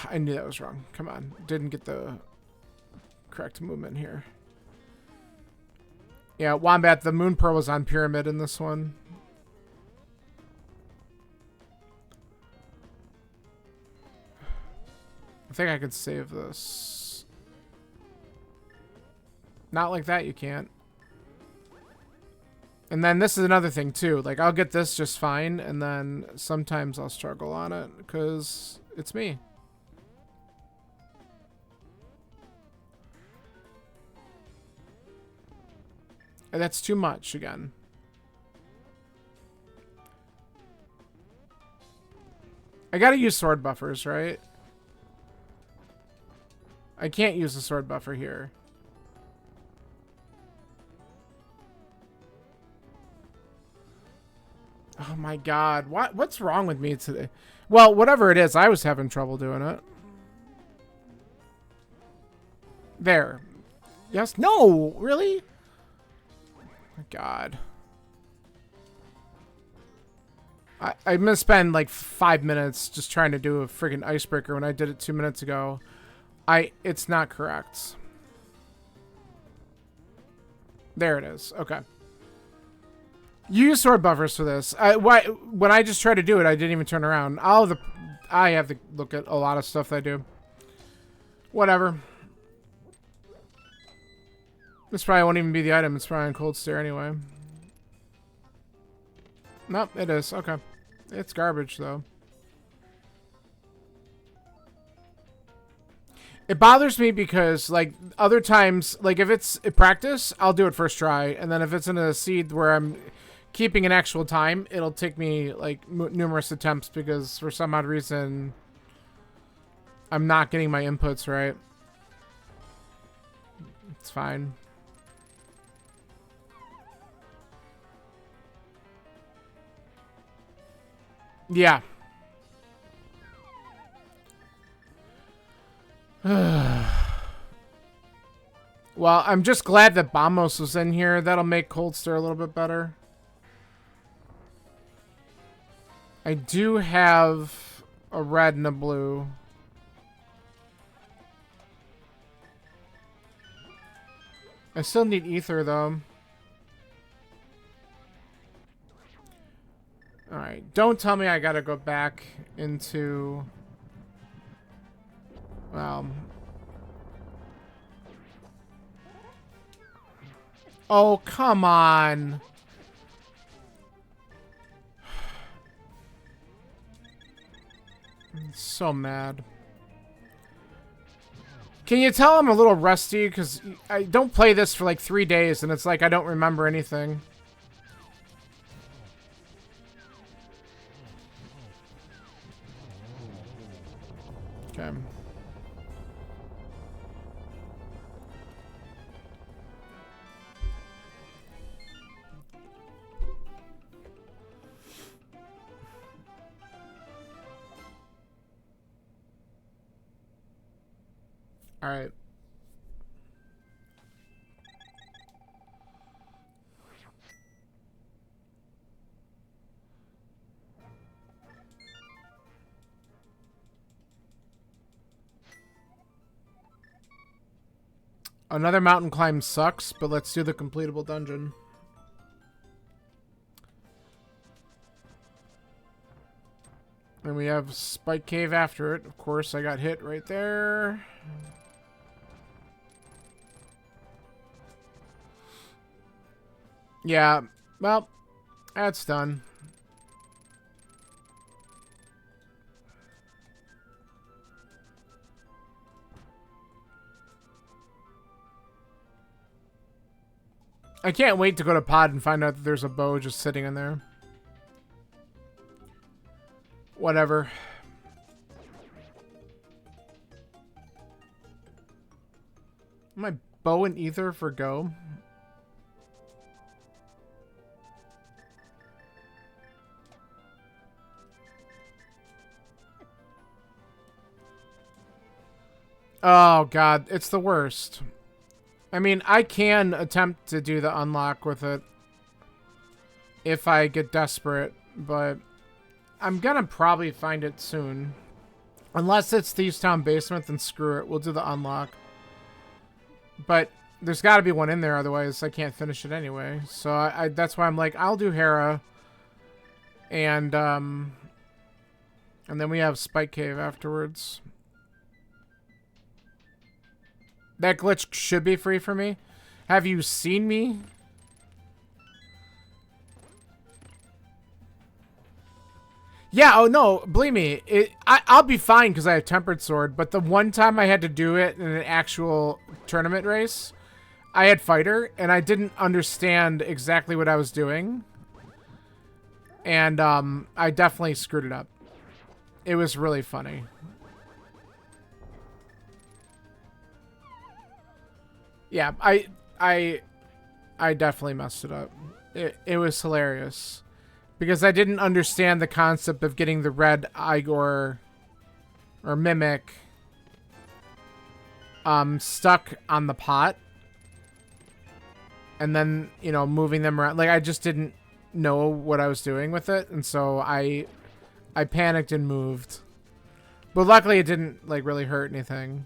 S1: I knew that was wrong. Come on. Didn't get the correct movement here. Yeah, Wombat, the moon pearl was on pyramid in this one. I think I could save this. Not like that, you can't. And then this is another thing, too. Like, I'll get this just fine, and then sometimes I'll struggle on it, because it's me. And that's too much, again. I gotta use sword buffers, right? I can't use the sword buffer here. Oh my god. What's wrong with me today? Well, whatever it is, I was having trouble doing it. There. Yes? No! Really? Oh my god. I'm gonna spend like 5 minutes just trying to do a friggin' icebreaker when I did it 2 minutes ago. It's not correct. There it is. Okay. You use sword buffers for this. When I just tried to do it, I didn't even turn around. I have to look at a lot of stuff that I do. Whatever. This probably won't even be the item. It's probably on cold stare anyway. Nope, it is. Okay. It's garbage, though. It bothers me because, like, other times, like, if it's a practice, I'll do it first try. And then if it's in a seed where I'm keeping an actual time, it'll take me, like, numerous attempts because for some odd reason, I'm not getting my inputs right. It's fine. Yeah. Well, I'm just glad that Bombos was in here. That'll make Cold Stir a little bit better. I do have a red and a blue. I still need ether, though. Alright, don't tell me I gotta go back into... Oh, come on. I'm so mad. Can you tell I'm a little rusty? Because I don't play this for like 3 days and it's like I don't remember anything. Okay. All right. Another mountain climb sucks, but let's do the completable dungeon. And we have Spike Cave after it. Of course, I got hit right there. Yeah, well, that's done. I can't wait to go to pod and find out that there's a bow just sitting in there. Whatever. My bow and ether for go. Oh god, it's the worst. I mean, I can attempt to do the unlock with it if I get desperate, but I'm gonna probably find it soon. Unless it's Thieves Town Basement, then screw it. We'll do the unlock. But there's got to be one in there, otherwise I can't finish it anyway. So that's why I'm like, I'll do Hera, and then we have Spike Cave afterwards. That glitch should be free for me. Have you seen me? Yeah, oh no, believe me, I'll be fine because I have Tempered Sword, but the one time I had to do it in an actual tournament race, I had Fighter, and I didn't understand exactly what I was doing. And I definitely screwed it up. It was really funny. Yeah, I definitely messed it up. It was hilarious. Because I didn't understand the concept of getting the red Igor or Mimic stuck on the pot. And then, you know, moving them around. Like, I just didn't know what I was doing with it. And so I panicked and moved. But luckily it didn't, like, really hurt anything.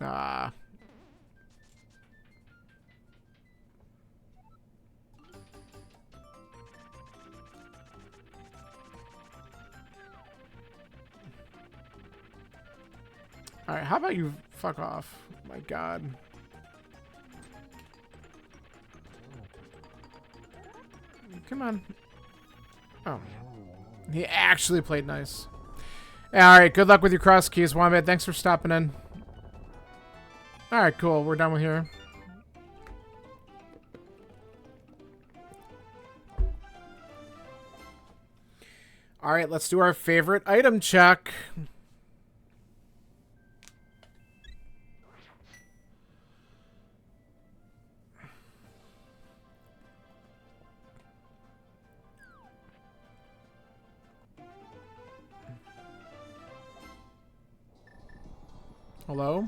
S1: Ah. Alright, how about you fuck off? My god. Come on. Oh. He actually played nice. Alright, good luck with your cross keys, Wombat. Thanks for stopping in. Alright, cool. We're done with here. Alright, let's do our favorite item check. Hello?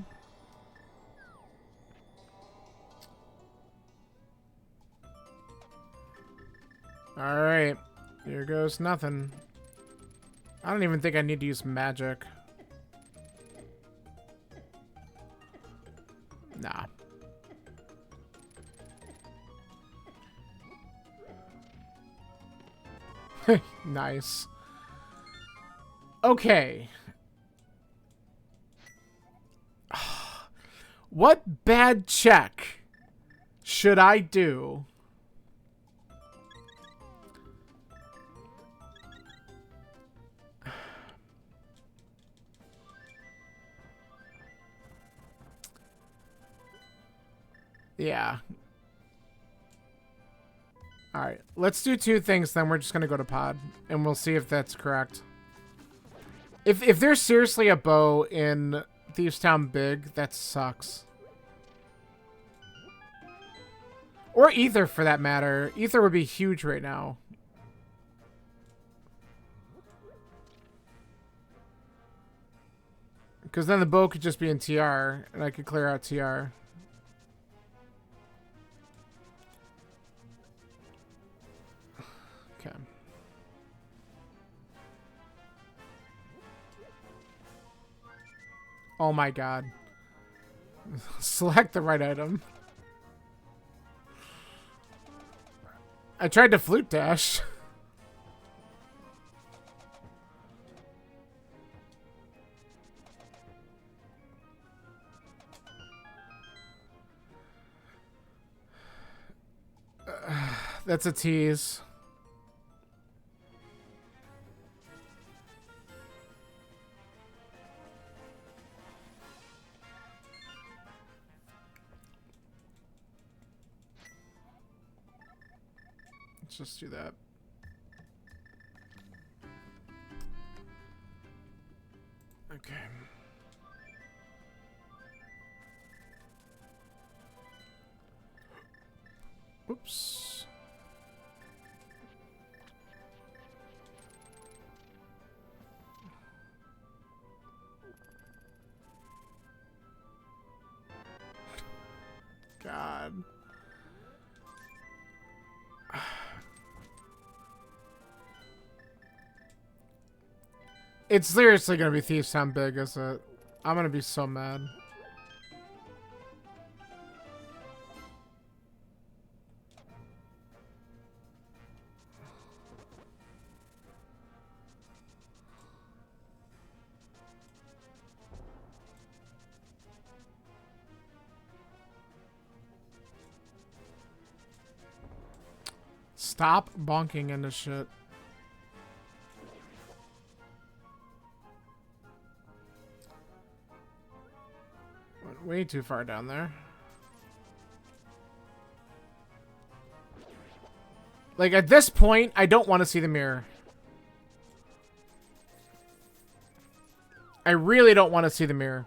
S1: Alright. Here goes nothing. I don't even think I need to use magic. Nah. Nice. Okay. What bad check should I do? Yeah. Alright, let's do two things, then we're just gonna go to pod, and we'll see if that's correct. If there's seriously a bow in Thieves Town Big, that sucks. Or Ether, for that matter. Ether would be huge right now. Because then the bow could just be in TR, and I could clear out TR. Okay. Oh my god. Select the right item. I tried to flute dash. That's a tease. Let's just do that. Okay. Oops. God. It's seriously gonna be Thieves Town Big, is it? I'm gonna be so mad. Stop bonking into shit. Went way too far down there. Like, at this point, I don't want to see the mirror. I really don't want to see the mirror.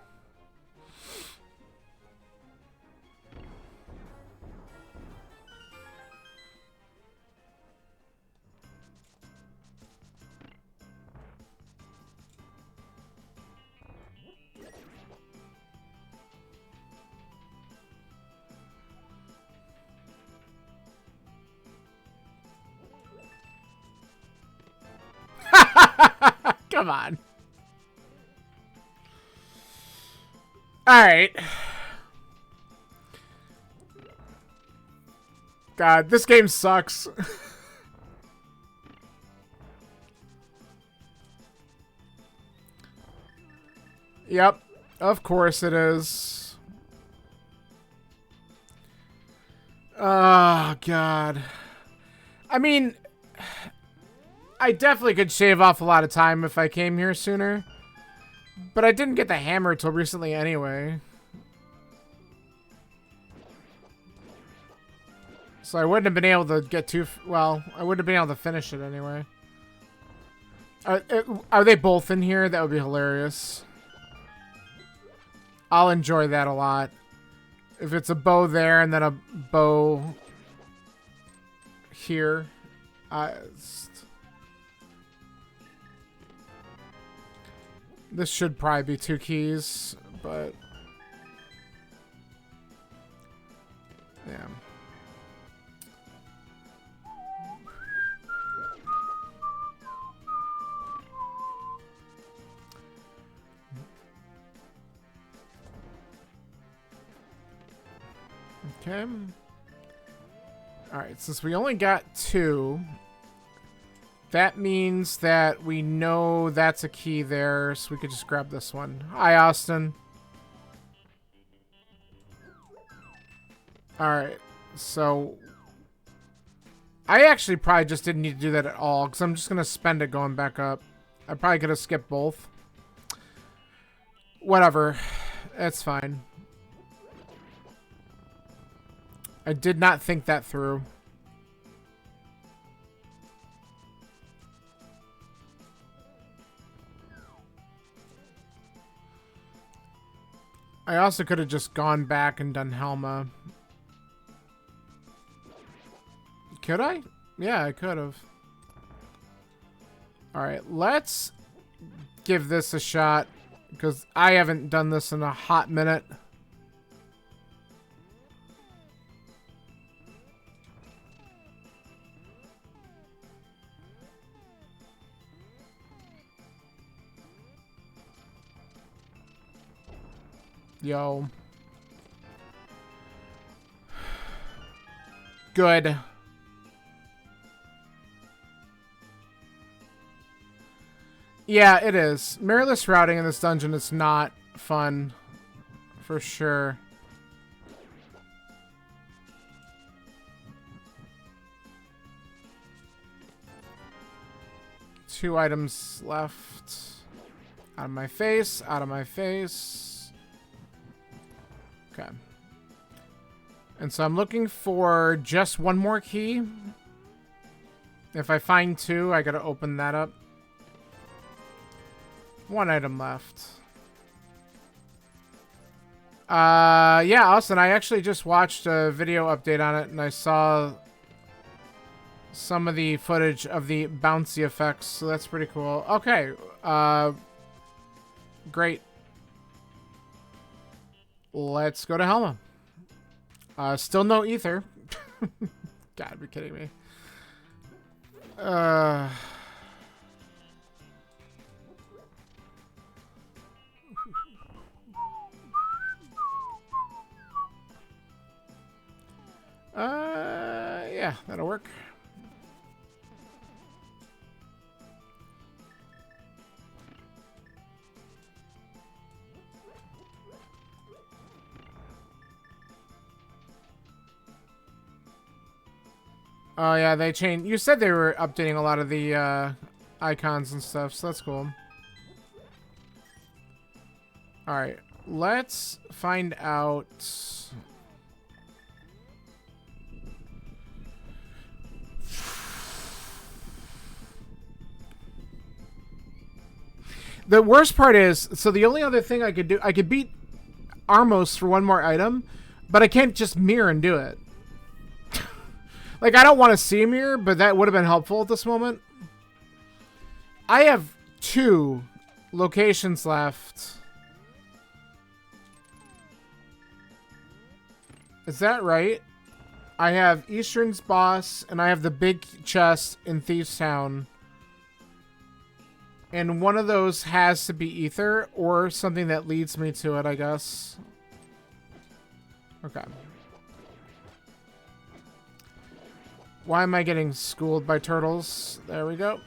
S1: Come on. Alright. God, this game sucks. Yep. Of course it is. Oh, God. I mean, I definitely could shave off a lot of time if I came here sooner. But I didn't get the hammer till recently anyway. So I wouldn't have been able to get too... Well, I wouldn't have been able to finish it anyway. Are they both in here? That would be hilarious. I'll enjoy that a lot. If it's a bow there and then a bow here. This should probably be 2 keys, but... Yeah. Okay. Alright, since we only got 2, that means that we know that's a key there, so we could just grab this one. Hi, Austin. Alright, so... I actually probably just didn't need to do that at all, because I'm just going to spend it going back up. I probably could have skipped both. Whatever. That's fine. I did not think that through. I also could have just gone back and done Helma. Could I? Yeah, I could have. Alright, let's give this a shot, because I haven't done this in a hot minute. Yo. Good. Yeah, it is. Meritless routing in this dungeon is not fun. For sure. Two items left. Out of my face, out of my face. Okay. And so I'm looking for just one more key. If I find 2, I gotta open that up. 1 item left. Yeah, Austin, I actually just watched a video update on it, and I saw some of the footage of the bouncy effects, so that's pretty cool. Okay, great. Let's go to Helma. Still no ether. God, you're kidding me. Yeah, that'll work. Oh yeah, they changed. You said they were updating a lot of the icons and stuff, so that's cool. Alright, let's find out... The worst part is, so the only other thing I could do, I could beat Armos for one more item, but I can't just mirror and do it. Like, I don't want to see a mirror, but that would have been helpful at this moment. I have 2 locations left. Is that right? I have Eastern's boss, and I have the big chest in Thieves Town. And one of those has to be Ether, or something that leads me to it, I guess. Okay. Why am I getting schooled by turtles? There we go.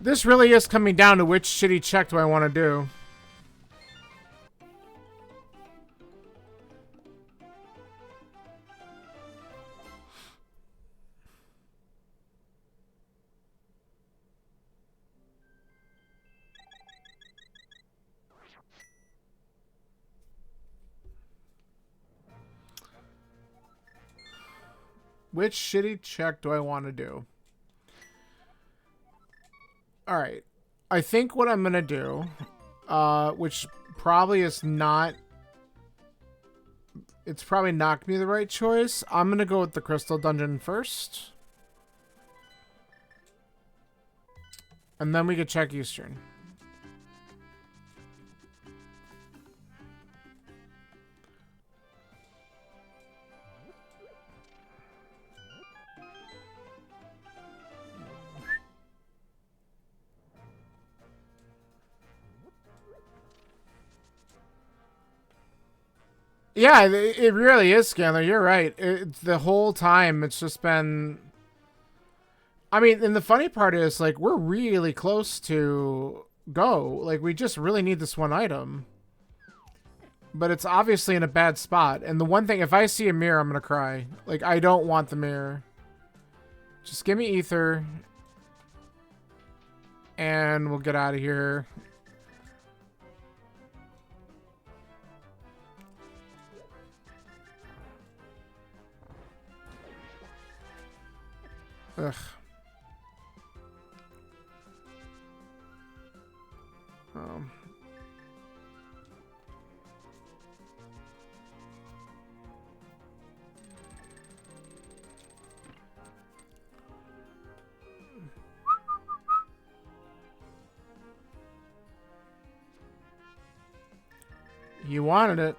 S1: This really is coming down to which shitty check do I want to do. Which shitty check do I want to do? Alright. I think what I'm going to do, which probably is not... It's probably not going to be the right choice. I'm going to go with the Crystal Dungeon first. And then we could check Eastern. Yeah, it really is, Scanner. You're right. The whole time, it's just been... I mean, and the funny part is, like, we're really close to go. Like, we just really need this one item. But it's obviously in a bad spot. And the one thing, if I see a mirror, I'm going to cry. Like, I don't want the mirror. Just give me Ether. And we'll get out of here. Ugh. You wanted it.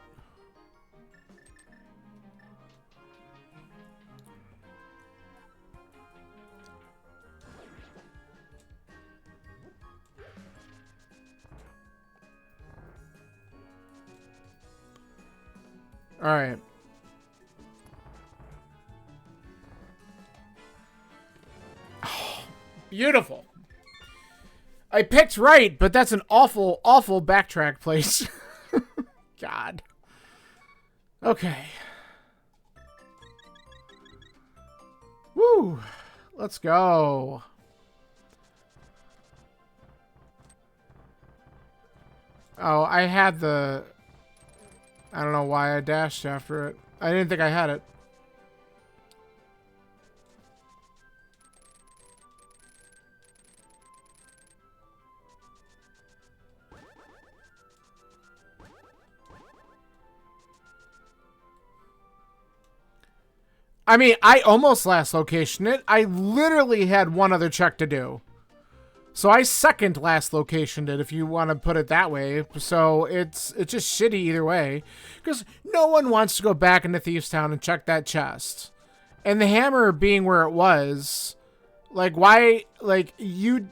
S1: All right. Oh, beautiful. I picked right, but that's an awful, awful backtrack place. God. Okay. Woo. Let's go. Oh, I had the... I don't know why I dashed after it. I didn't think I had it. I mean, I almost last locationed it. I literally had one other check to do. So I second last locationed it, if you want to put it that way. So it's just shitty either way. Because no one wants to go back into Thieves Town and check that chest. And the hammer being where it was, Like, why? Like, you...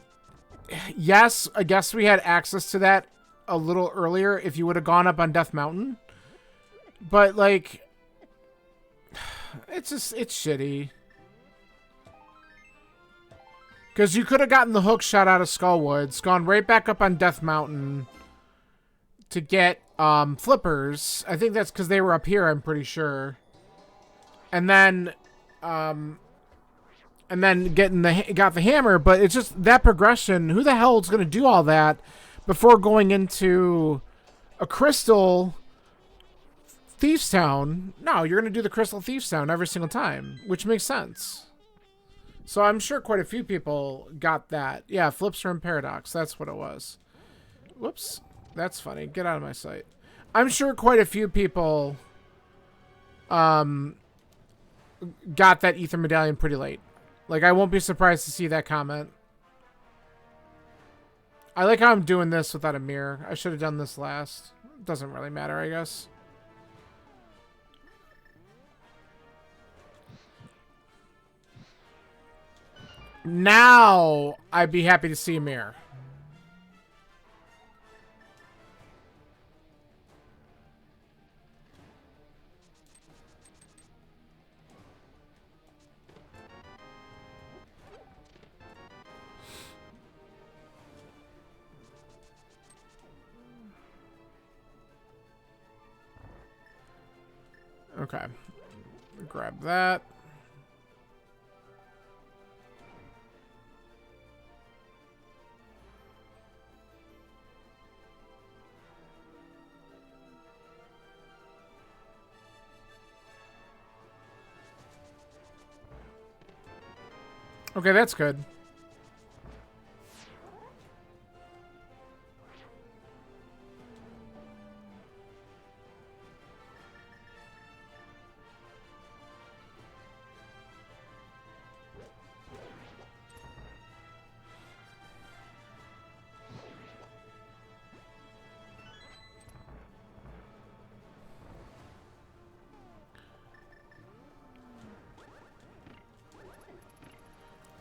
S1: Yes, I guess we had access to that a little earlier if you would have gone up on Death Mountain. But, like... It's just... It's shitty. Because you could have gotten the hook shot out of Skullwoods, gone right back up on Death Mountain to get flippers. I think that's because they were up here, I'm pretty sure. And then got the hammer, but it's just that progression. Who the hell is going to do all that before going into a Crystal Thieves Town? No, you're going to do the Crystal Thieves Town every single time, which makes sense. So I'm sure quite a few people got that. Yeah, Flips from Paradox. That's what it was. Whoops. That's funny. Get out of my sight. I'm sure quite a few people got that Ether Medallion pretty late. Like, I won't be surprised to see that comment. I like how I'm doing this without a mirror. I should have done this last. Doesn't really matter, I guess. Now, I'd be happy to see a mirror. Okay. Grab that. Okay, that's good.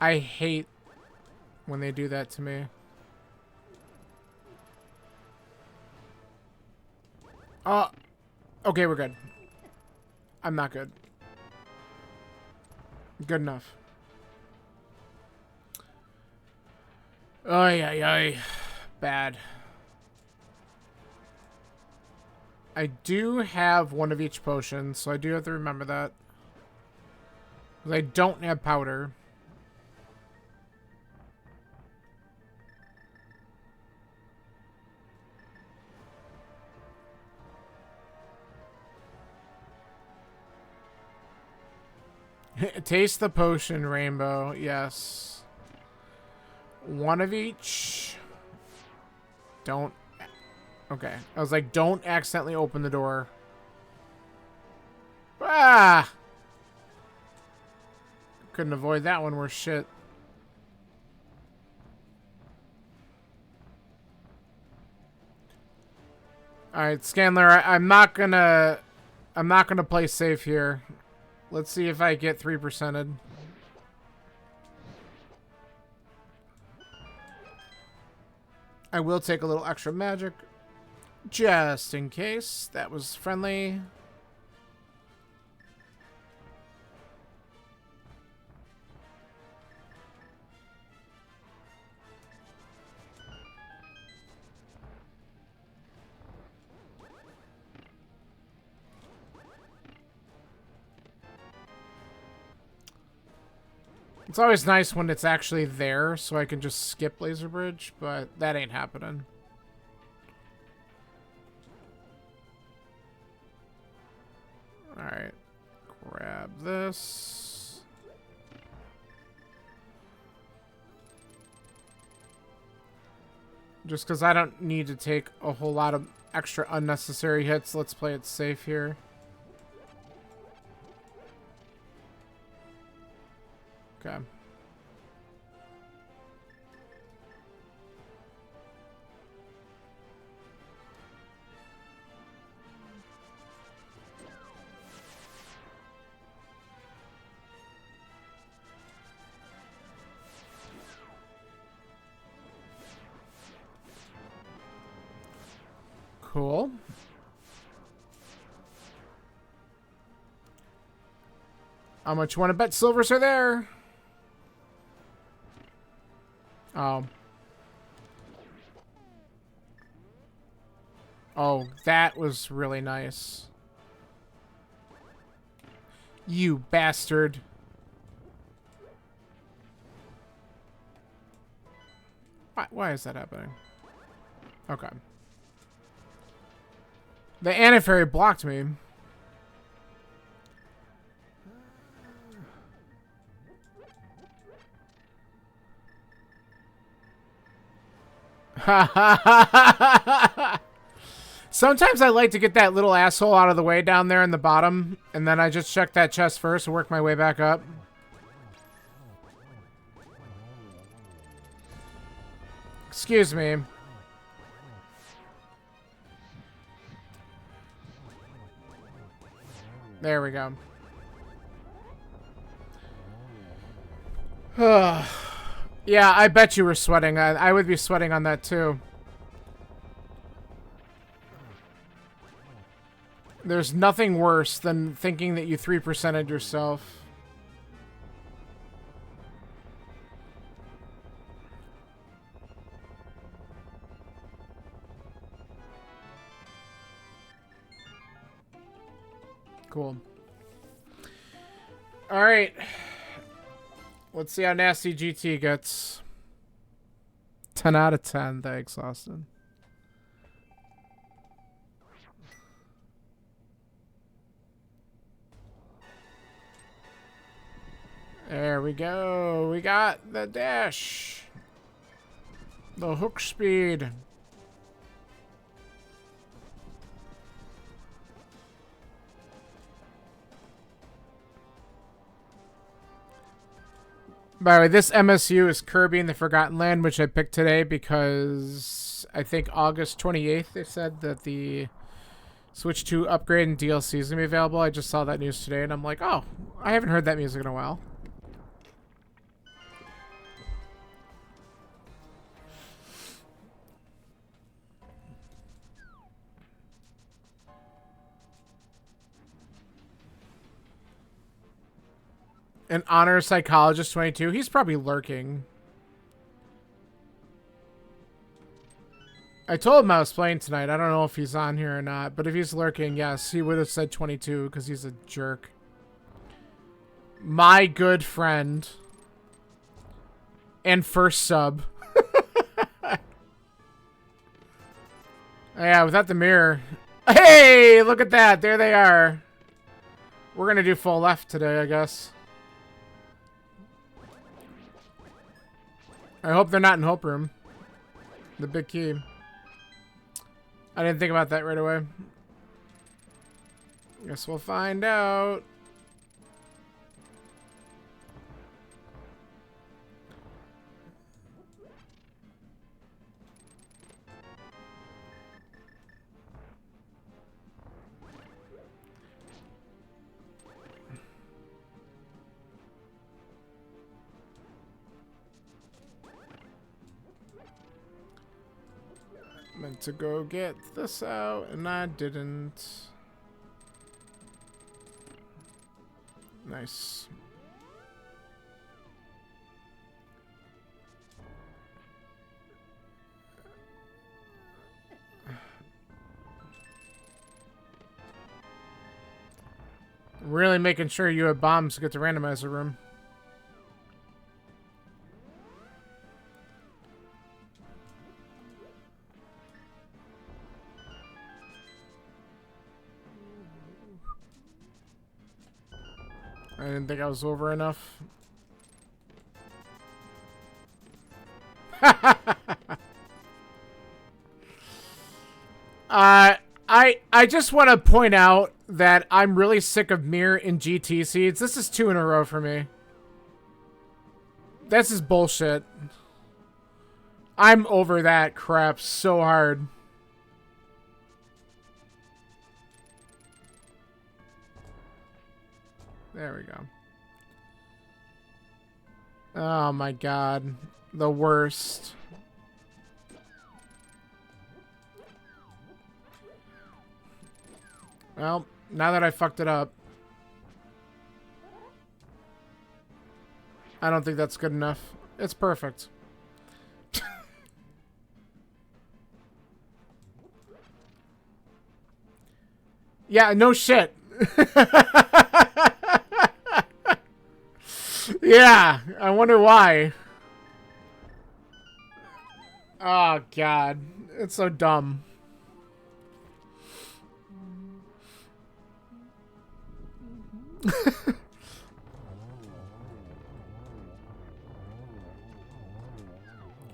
S1: I hate when they do that to me. Okay, we're good. I'm not good. Good enough. Ay, ay, ay. Bad. I do have one of each potion, so I do have to remember that. Because I don't have powder. Taste the potion, Rainbow. Yes. One of each. Don't. Okay. I was like, don't accidentally open the door. Ah! Couldn't avoid that one worth shit. Alright, Scanler, I'm not gonna play safe here. Let's see if I get 3%ed. I will take a little extra magic. Just in case. That was friendly. It's always nice when it's actually there, so I can just skip Laser Bridge, but that ain't happening. Alright. Grab this. Just because I don't need to take a whole lot of extra unnecessary hits, let's play it safe here. Okay. Cool. How much you want to bet silvers are there? Oh. Oh, that was really nice. You bastard. Why is that happening? Okay. The antifairy blocked me. Sometimes I like to get that little asshole out of the way down there in the bottom, and then I just check that chest first and work my way back up. Excuse me. There we go. Yeah, I bet you were sweating. I would be sweating on that too. There's nothing worse than thinking that you 3%'d yourself. Cool. All right. Let's see how nasty GT gets. 10 out of 10. Thanks, Austin. There we go. We got the dash. The hook speed. By the way, this MSU is Kirby in the Forgotten Land, which I picked today because I think August 28th they said that the Switch 2 upgrade and DLC is going to be available. I just saw that news today and I'm like, oh, I haven't heard that music in a while. An honor psychologist 22. He's probably lurking. I told him I was playing tonight. I don't know if he's on here or not, but if he's lurking, yes, he would have said 22 because he's a jerk. My good friend. And first sub. Yeah, without the mirror. Hey, look at that. There they are. We're going to do full left today, I guess. I hope they're not in Hope Room. The big key. I didn't think about that right away. Guess we'll find out. Meant to go get this out, and I didn't. Nice. Really making sure you have bombs to get to randomizer room. I didn't think I was over enough. I just want to point out that I'm really sick of Mir in GT seeds. This is 2 in a row for me. This is bullshit. I'm over that crap so hard. There we go. Oh my god. The worst. Well, now that I fucked it up, I don't think that's good enough. It's perfect. Yeah, no shit. Yeah, I wonder why. Oh, God. It's so dumb.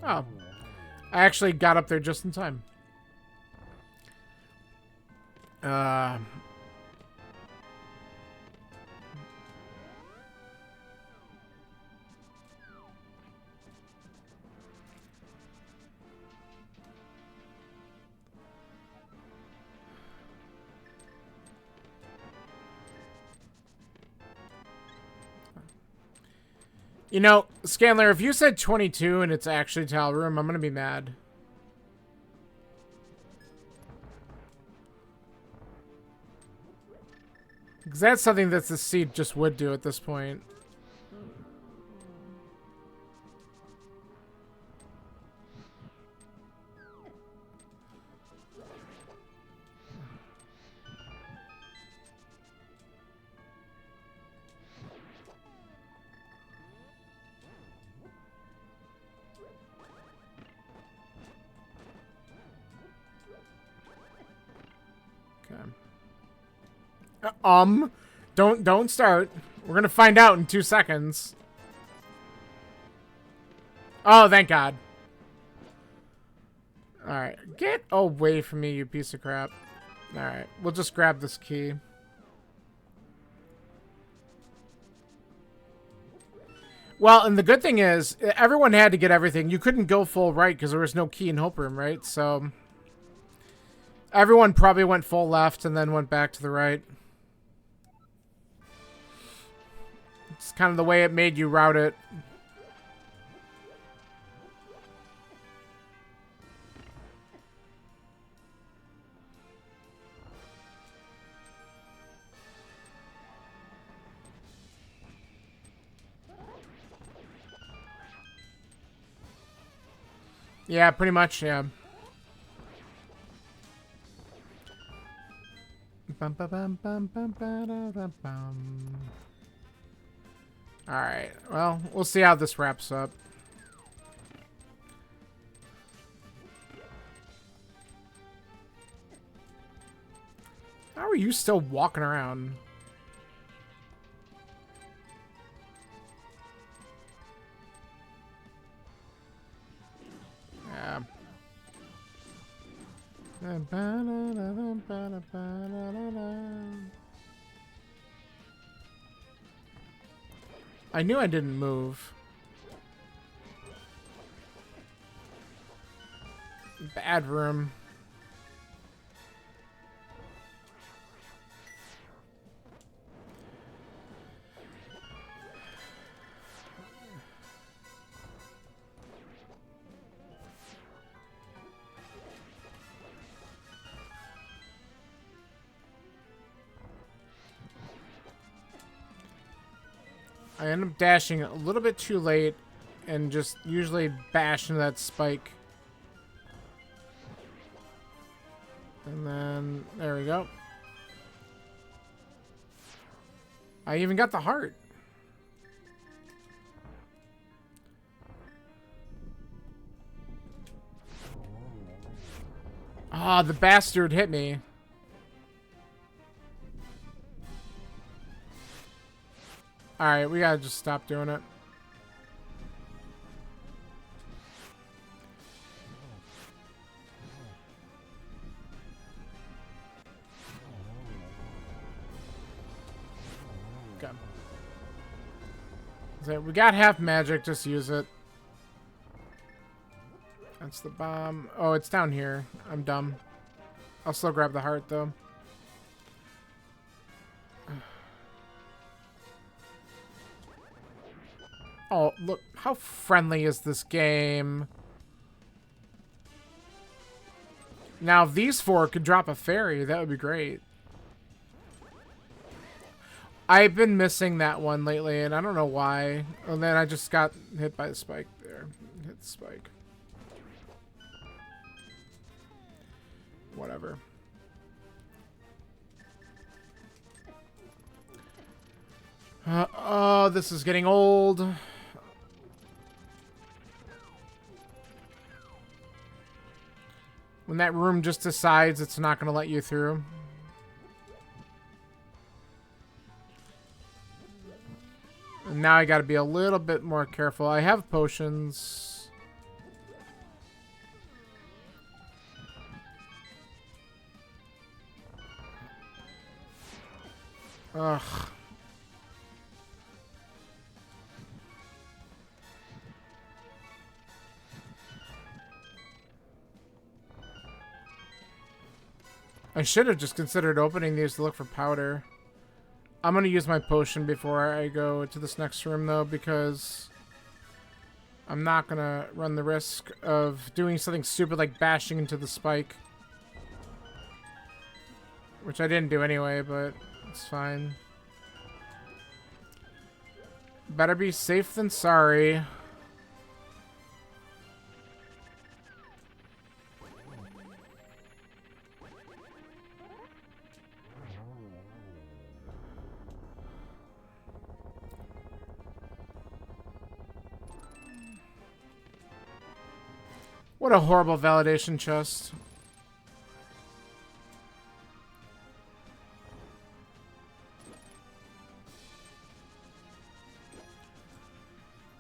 S1: Oh. I actually got up there just in time. You know, Scanler, if you said 22 and it's actually tile room, I'm gonna be mad. Because that's something that the seed just would do at this point. Okay. Don't start. We're gonna find out in 2 seconds. Oh, thank God. Alright. Get away from me, you piece of crap. Alright. We'll just grab this key. Well, and the good thing is, everyone had to get everything. You couldn't go full right because there was no key in Hope Room, right? So, everyone probably went full left and then went back to the right. It's kind of the way it made you route it. Yeah, pretty much, yeah. Alright, well, we'll see how this wraps up. How are you still walking around? Yeah. I knew I didn't move. Bad room. I end up dashing a little bit too late and just usually bash into that spike. And then, there we go. I even got the heart. Ah, the bastard hit me. Alright, we gotta just stop doing it. Okay. So we got half magic, just use it. That's the bomb. Oh, it's down here. I'm dumb. I'll still grab the heart, though. Oh, look. How friendly is this game? Now, if these four could drop a fairy, that would be great. I've been missing that one lately, and I don't know why. And then I just got hit by the spike there. Hit the spike. Whatever. Oh, this is getting old. When that room just decides it's not going to let you through. And now I got to be a little bit more careful. I have potions. Ugh. I should have just considered opening these to look for powder. I'm going to use my potion before I go to this next room, though, because I'm not going to run the risk of doing something stupid like bashing into the spike. Which I didn't do anyway, but it's fine. Better be safe than sorry. What a horrible validation chest.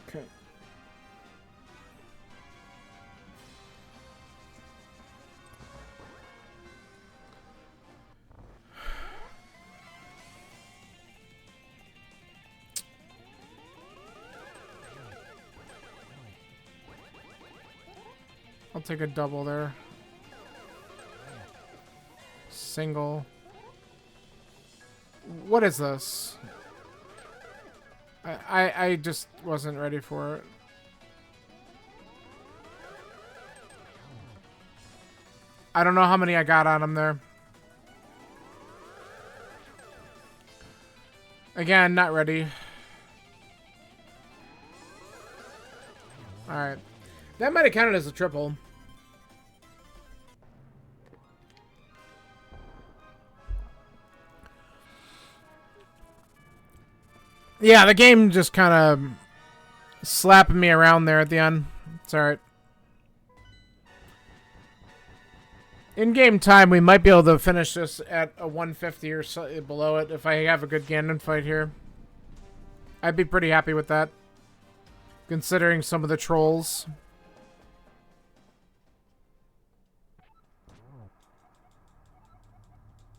S1: Okay. I'll take a double there. Single. What is this? I just wasn't ready for it. I don't know how many I got on him there. Again, not ready. Alright. That might have counted as a triple. Yeah, the game just kind of slapping me around there at the end. It's alright. In game time, we might be able to finish this at a 150 or slightly below it if I have a good Ganon fight here. I'd be pretty happy with that, considering some of the trolls.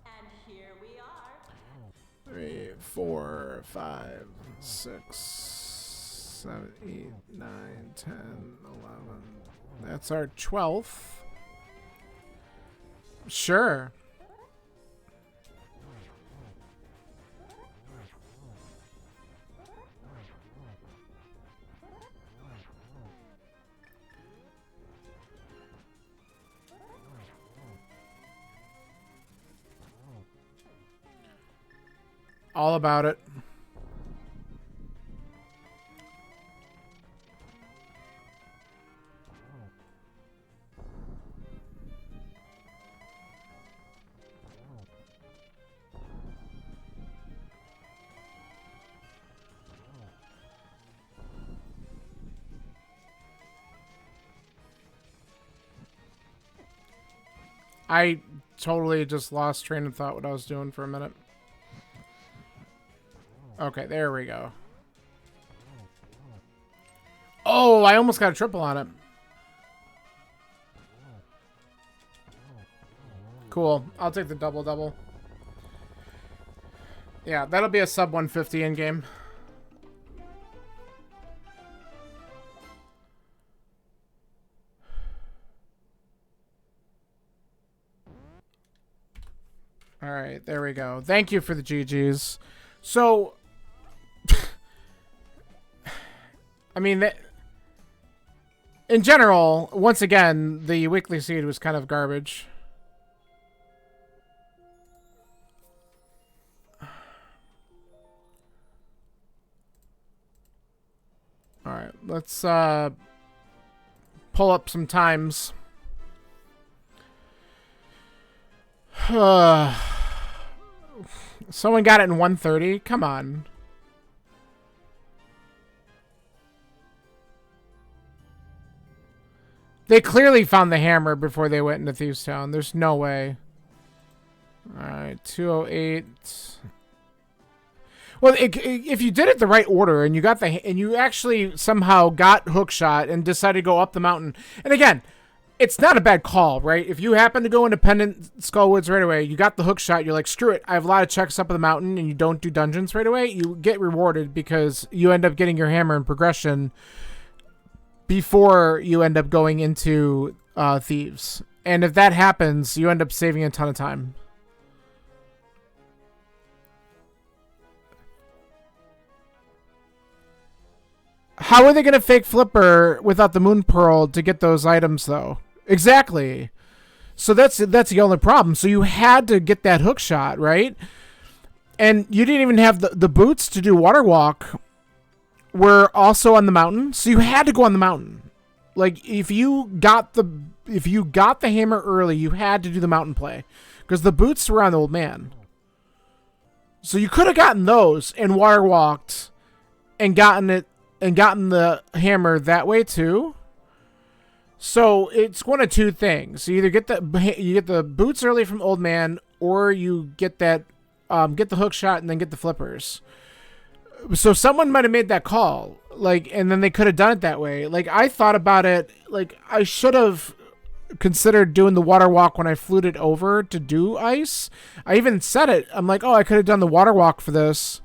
S2: And here we are.
S1: 3, 4, 5, 6, 7, 8, 9, 10, 11. That's our 12th. Sure. All about it. I totally just lost train of thought what I was doing for a minute. Okay, there we go. Oh, I almost got a triple on it. Cool. I'll take the double-double. Yeah, that'll be a sub 150 in game. All right, there we go. Thank you for the GGs. So, I mean, in general, once again, the weekly seed was kind of garbage. Alright, let's pull up some times. Someone got it in 1:30? Come on. They clearly found the hammer before they went into Thieves Town. There's no way. Alright, 208. Well, if you did it the right order and you got and you actually somehow got hookshot and decided to go up the mountain, and again, it's not a bad call, right? If you happen to go independent Skullwoods right away, you got the hookshot, you're like, screw it, I have a lot of checks up the mountain, and you don't do dungeons right away, you get rewarded because you end up getting your hammer in progression before you end up going into Thieves. And if that happens, you end up saving a ton of time. How are they going to fake Flipper without the Moon Pearl to get those items, though? Exactly. So that's the only problem. So you had to get that hook shot, right? And you didn't even have the boots to do Water Walk were also on the mountain. So you had to go on the mountain. Like, if you got the hammer early, you had to do the mountain play. Because the boots were on the old man. So you could have gotten those and Water Walked and gotten the hammer that way too. So it's one of two things. You either get the boots early from Old Man, or you get that get the hook shot and then get the flippers. So someone might have made that call, like, and then they could have done it that way. Like, I thought about it, like, I should have considered doing the Water Walk when I fluted over to do ice. I even said it. I'm like, oh, I could have done the Water Walk for this,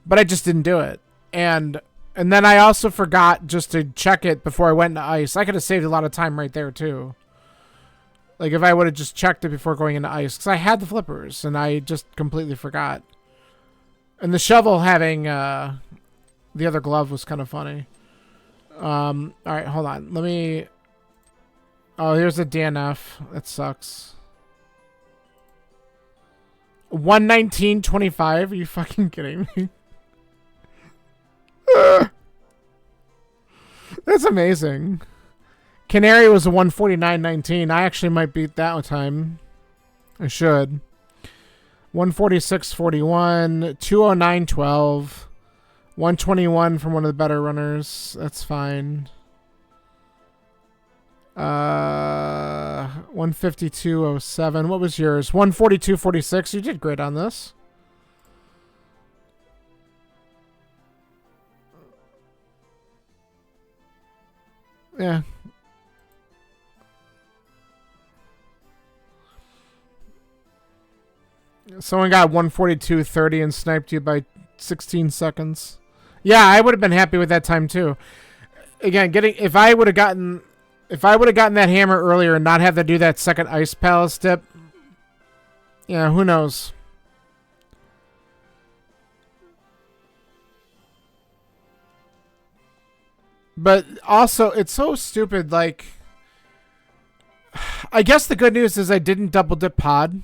S1: but I just didn't do it. And then I also forgot just to check it before I went into ice. I could have saved a lot of time right there too. Like, if I would have just checked it before going into ice, because I had the flippers and I just completely forgot. And the shovel having the other glove was kind of funny. All right, hold on. Let me. Oh, here's a DNF. That sucks. 119.25. Are you fucking kidding me? That's amazing. Canary was a 149.19. I actually might beat that time. I should. 146.41. 209.12. 121 from one of the better runners. That's fine. 152.07. What was yours? 142.46. You did great on this. Yeah. Someone got 142.30 and sniped you by 16 seconds. Yeah, I would have been happy with that time too. Again, if I would have gotten that hammer earlier and not have to do that second ice palace dip, yeah, who knows? But also, it's so stupid, like, I guess the good news is I didn't double dip pod.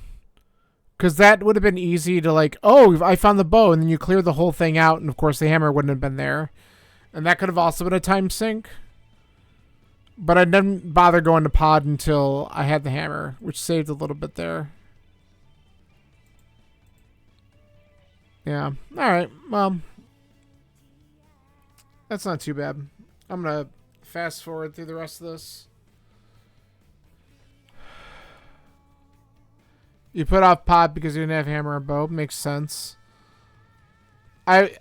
S1: Because that would have been easy to, like, oh, I found the bow, and then you clear the whole thing out, and of course the hammer wouldn't have been there. And that could have also been a time sink. But I didn't bother going to pod until I had the hammer, which saved a little bit there. Yeah. Alright, well, that's not too bad. I'm going to fast forward through the rest of this. You put off pod because you didn't have hammer or bow. Makes sense. I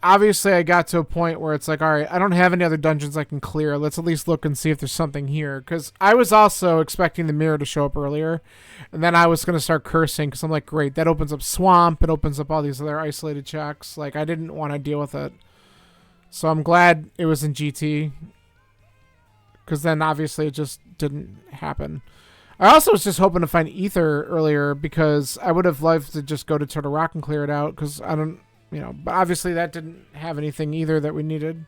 S1: obviously I got to a point where it's like, all right, I don't have any other dungeons I can clear. Let's at least look and see if there's something here. Because I was also expecting the mirror to show up earlier. And then I was going to start cursing because I'm like, great, that opens up swamp. It opens up all these other isolated checks. Like, I didn't want to deal with it. So I'm glad it was in GT. Because then obviously it just didn't happen. I also was just hoping to find Ether earlier because I would have loved to just go to Turtle Rock and clear it out because I don't, you know, but obviously that didn't have anything either that we needed.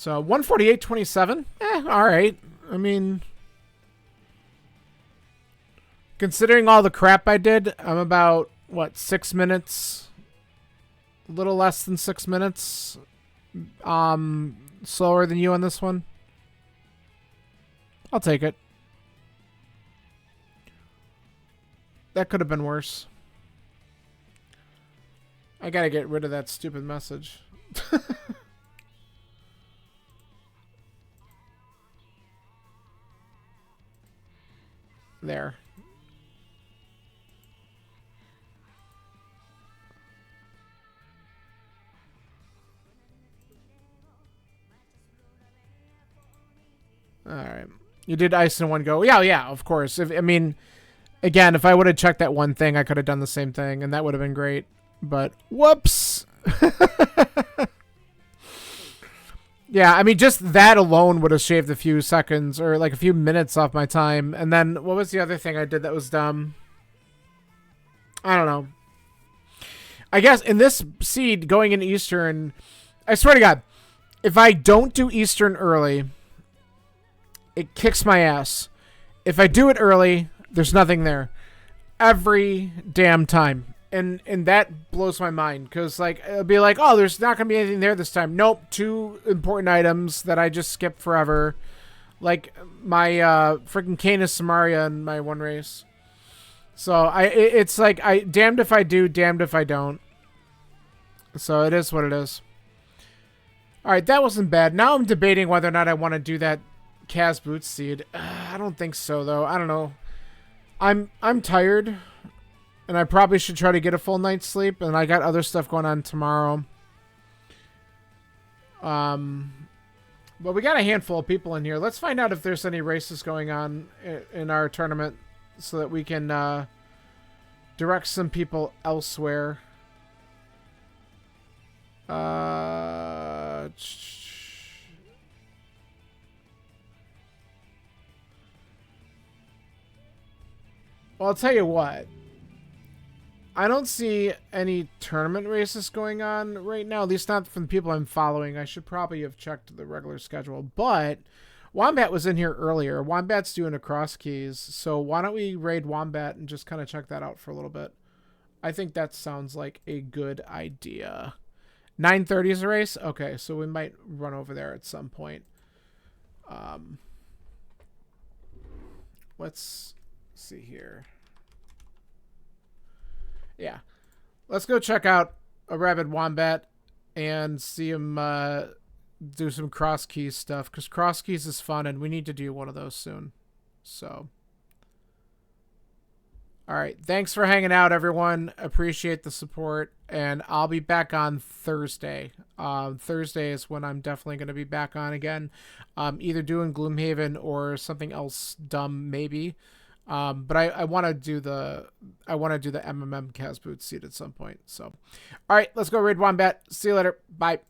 S1: So 148.27. All right. I mean, considering all the crap I did, I'm about, what, 6 minutes? A little less than 6 minutes. Slower than you on this one. I'll take it. That could have been worse. I gotta get rid of that stupid message. There. Alright. You did ice in one go. Yeah, of course. I mean, again, if I would have checked that one thing, I could have done the same thing, and that would have been great. But, whoops! Yeah, I mean, just that alone would have shaved a few seconds, or like a few minutes off my time. And then, what was the other thing I did that was dumb? I don't know. I guess in this seed, going into Eastern, I swear to God, if I don't do Eastern early, it kicks my ass. If I do it early, there's nothing there. Every damn time. And that blows my mind, because like it'll be like, oh, there's not gonna be anything there this time. Nope, 2 important items that I just skipped forever, like my freaking Canis Samaria in my one race. So it's like I damned if I do, damned if I don't. So it is what it is. All right, that wasn't bad. Now I'm debating whether or not I want to do that Kaz Boots seed. I don't think so though. I don't know. I'm tired. And I probably should try to get a full night's sleep. And I got other stuff going on tomorrow. But we got a handful of people in here. Let's find out if there's any races going on in our tournament, so that we can direct some people elsewhere. Well, I'll tell you what. I don't see any tournament races going on right now, at least not from the people I'm following. I should probably have checked the regular schedule, but Wombat was in here earlier. Wombat's doing a cross keys, so why don't we raid Wombat and just kind of check that out for a little bit? I think that sounds like a good idea. 9:30 is a race? Okay, so we might run over there at some point. Let's see here. Yeah. Let's go check out a rabid Wombat and see him do some cross keys stuff, because cross keys is fun and we need to do one of those soon. So, all right. Thanks for hanging out, everyone. Appreciate the support, and I'll be back on Thursday. Thursday is when I'm definitely going to be back on again. Either doing Gloomhaven or something else dumb, maybe. But I want to do the MMM Kaz Boots seed at some point. So, all right, let's go raid Wombat. See you later. Bye.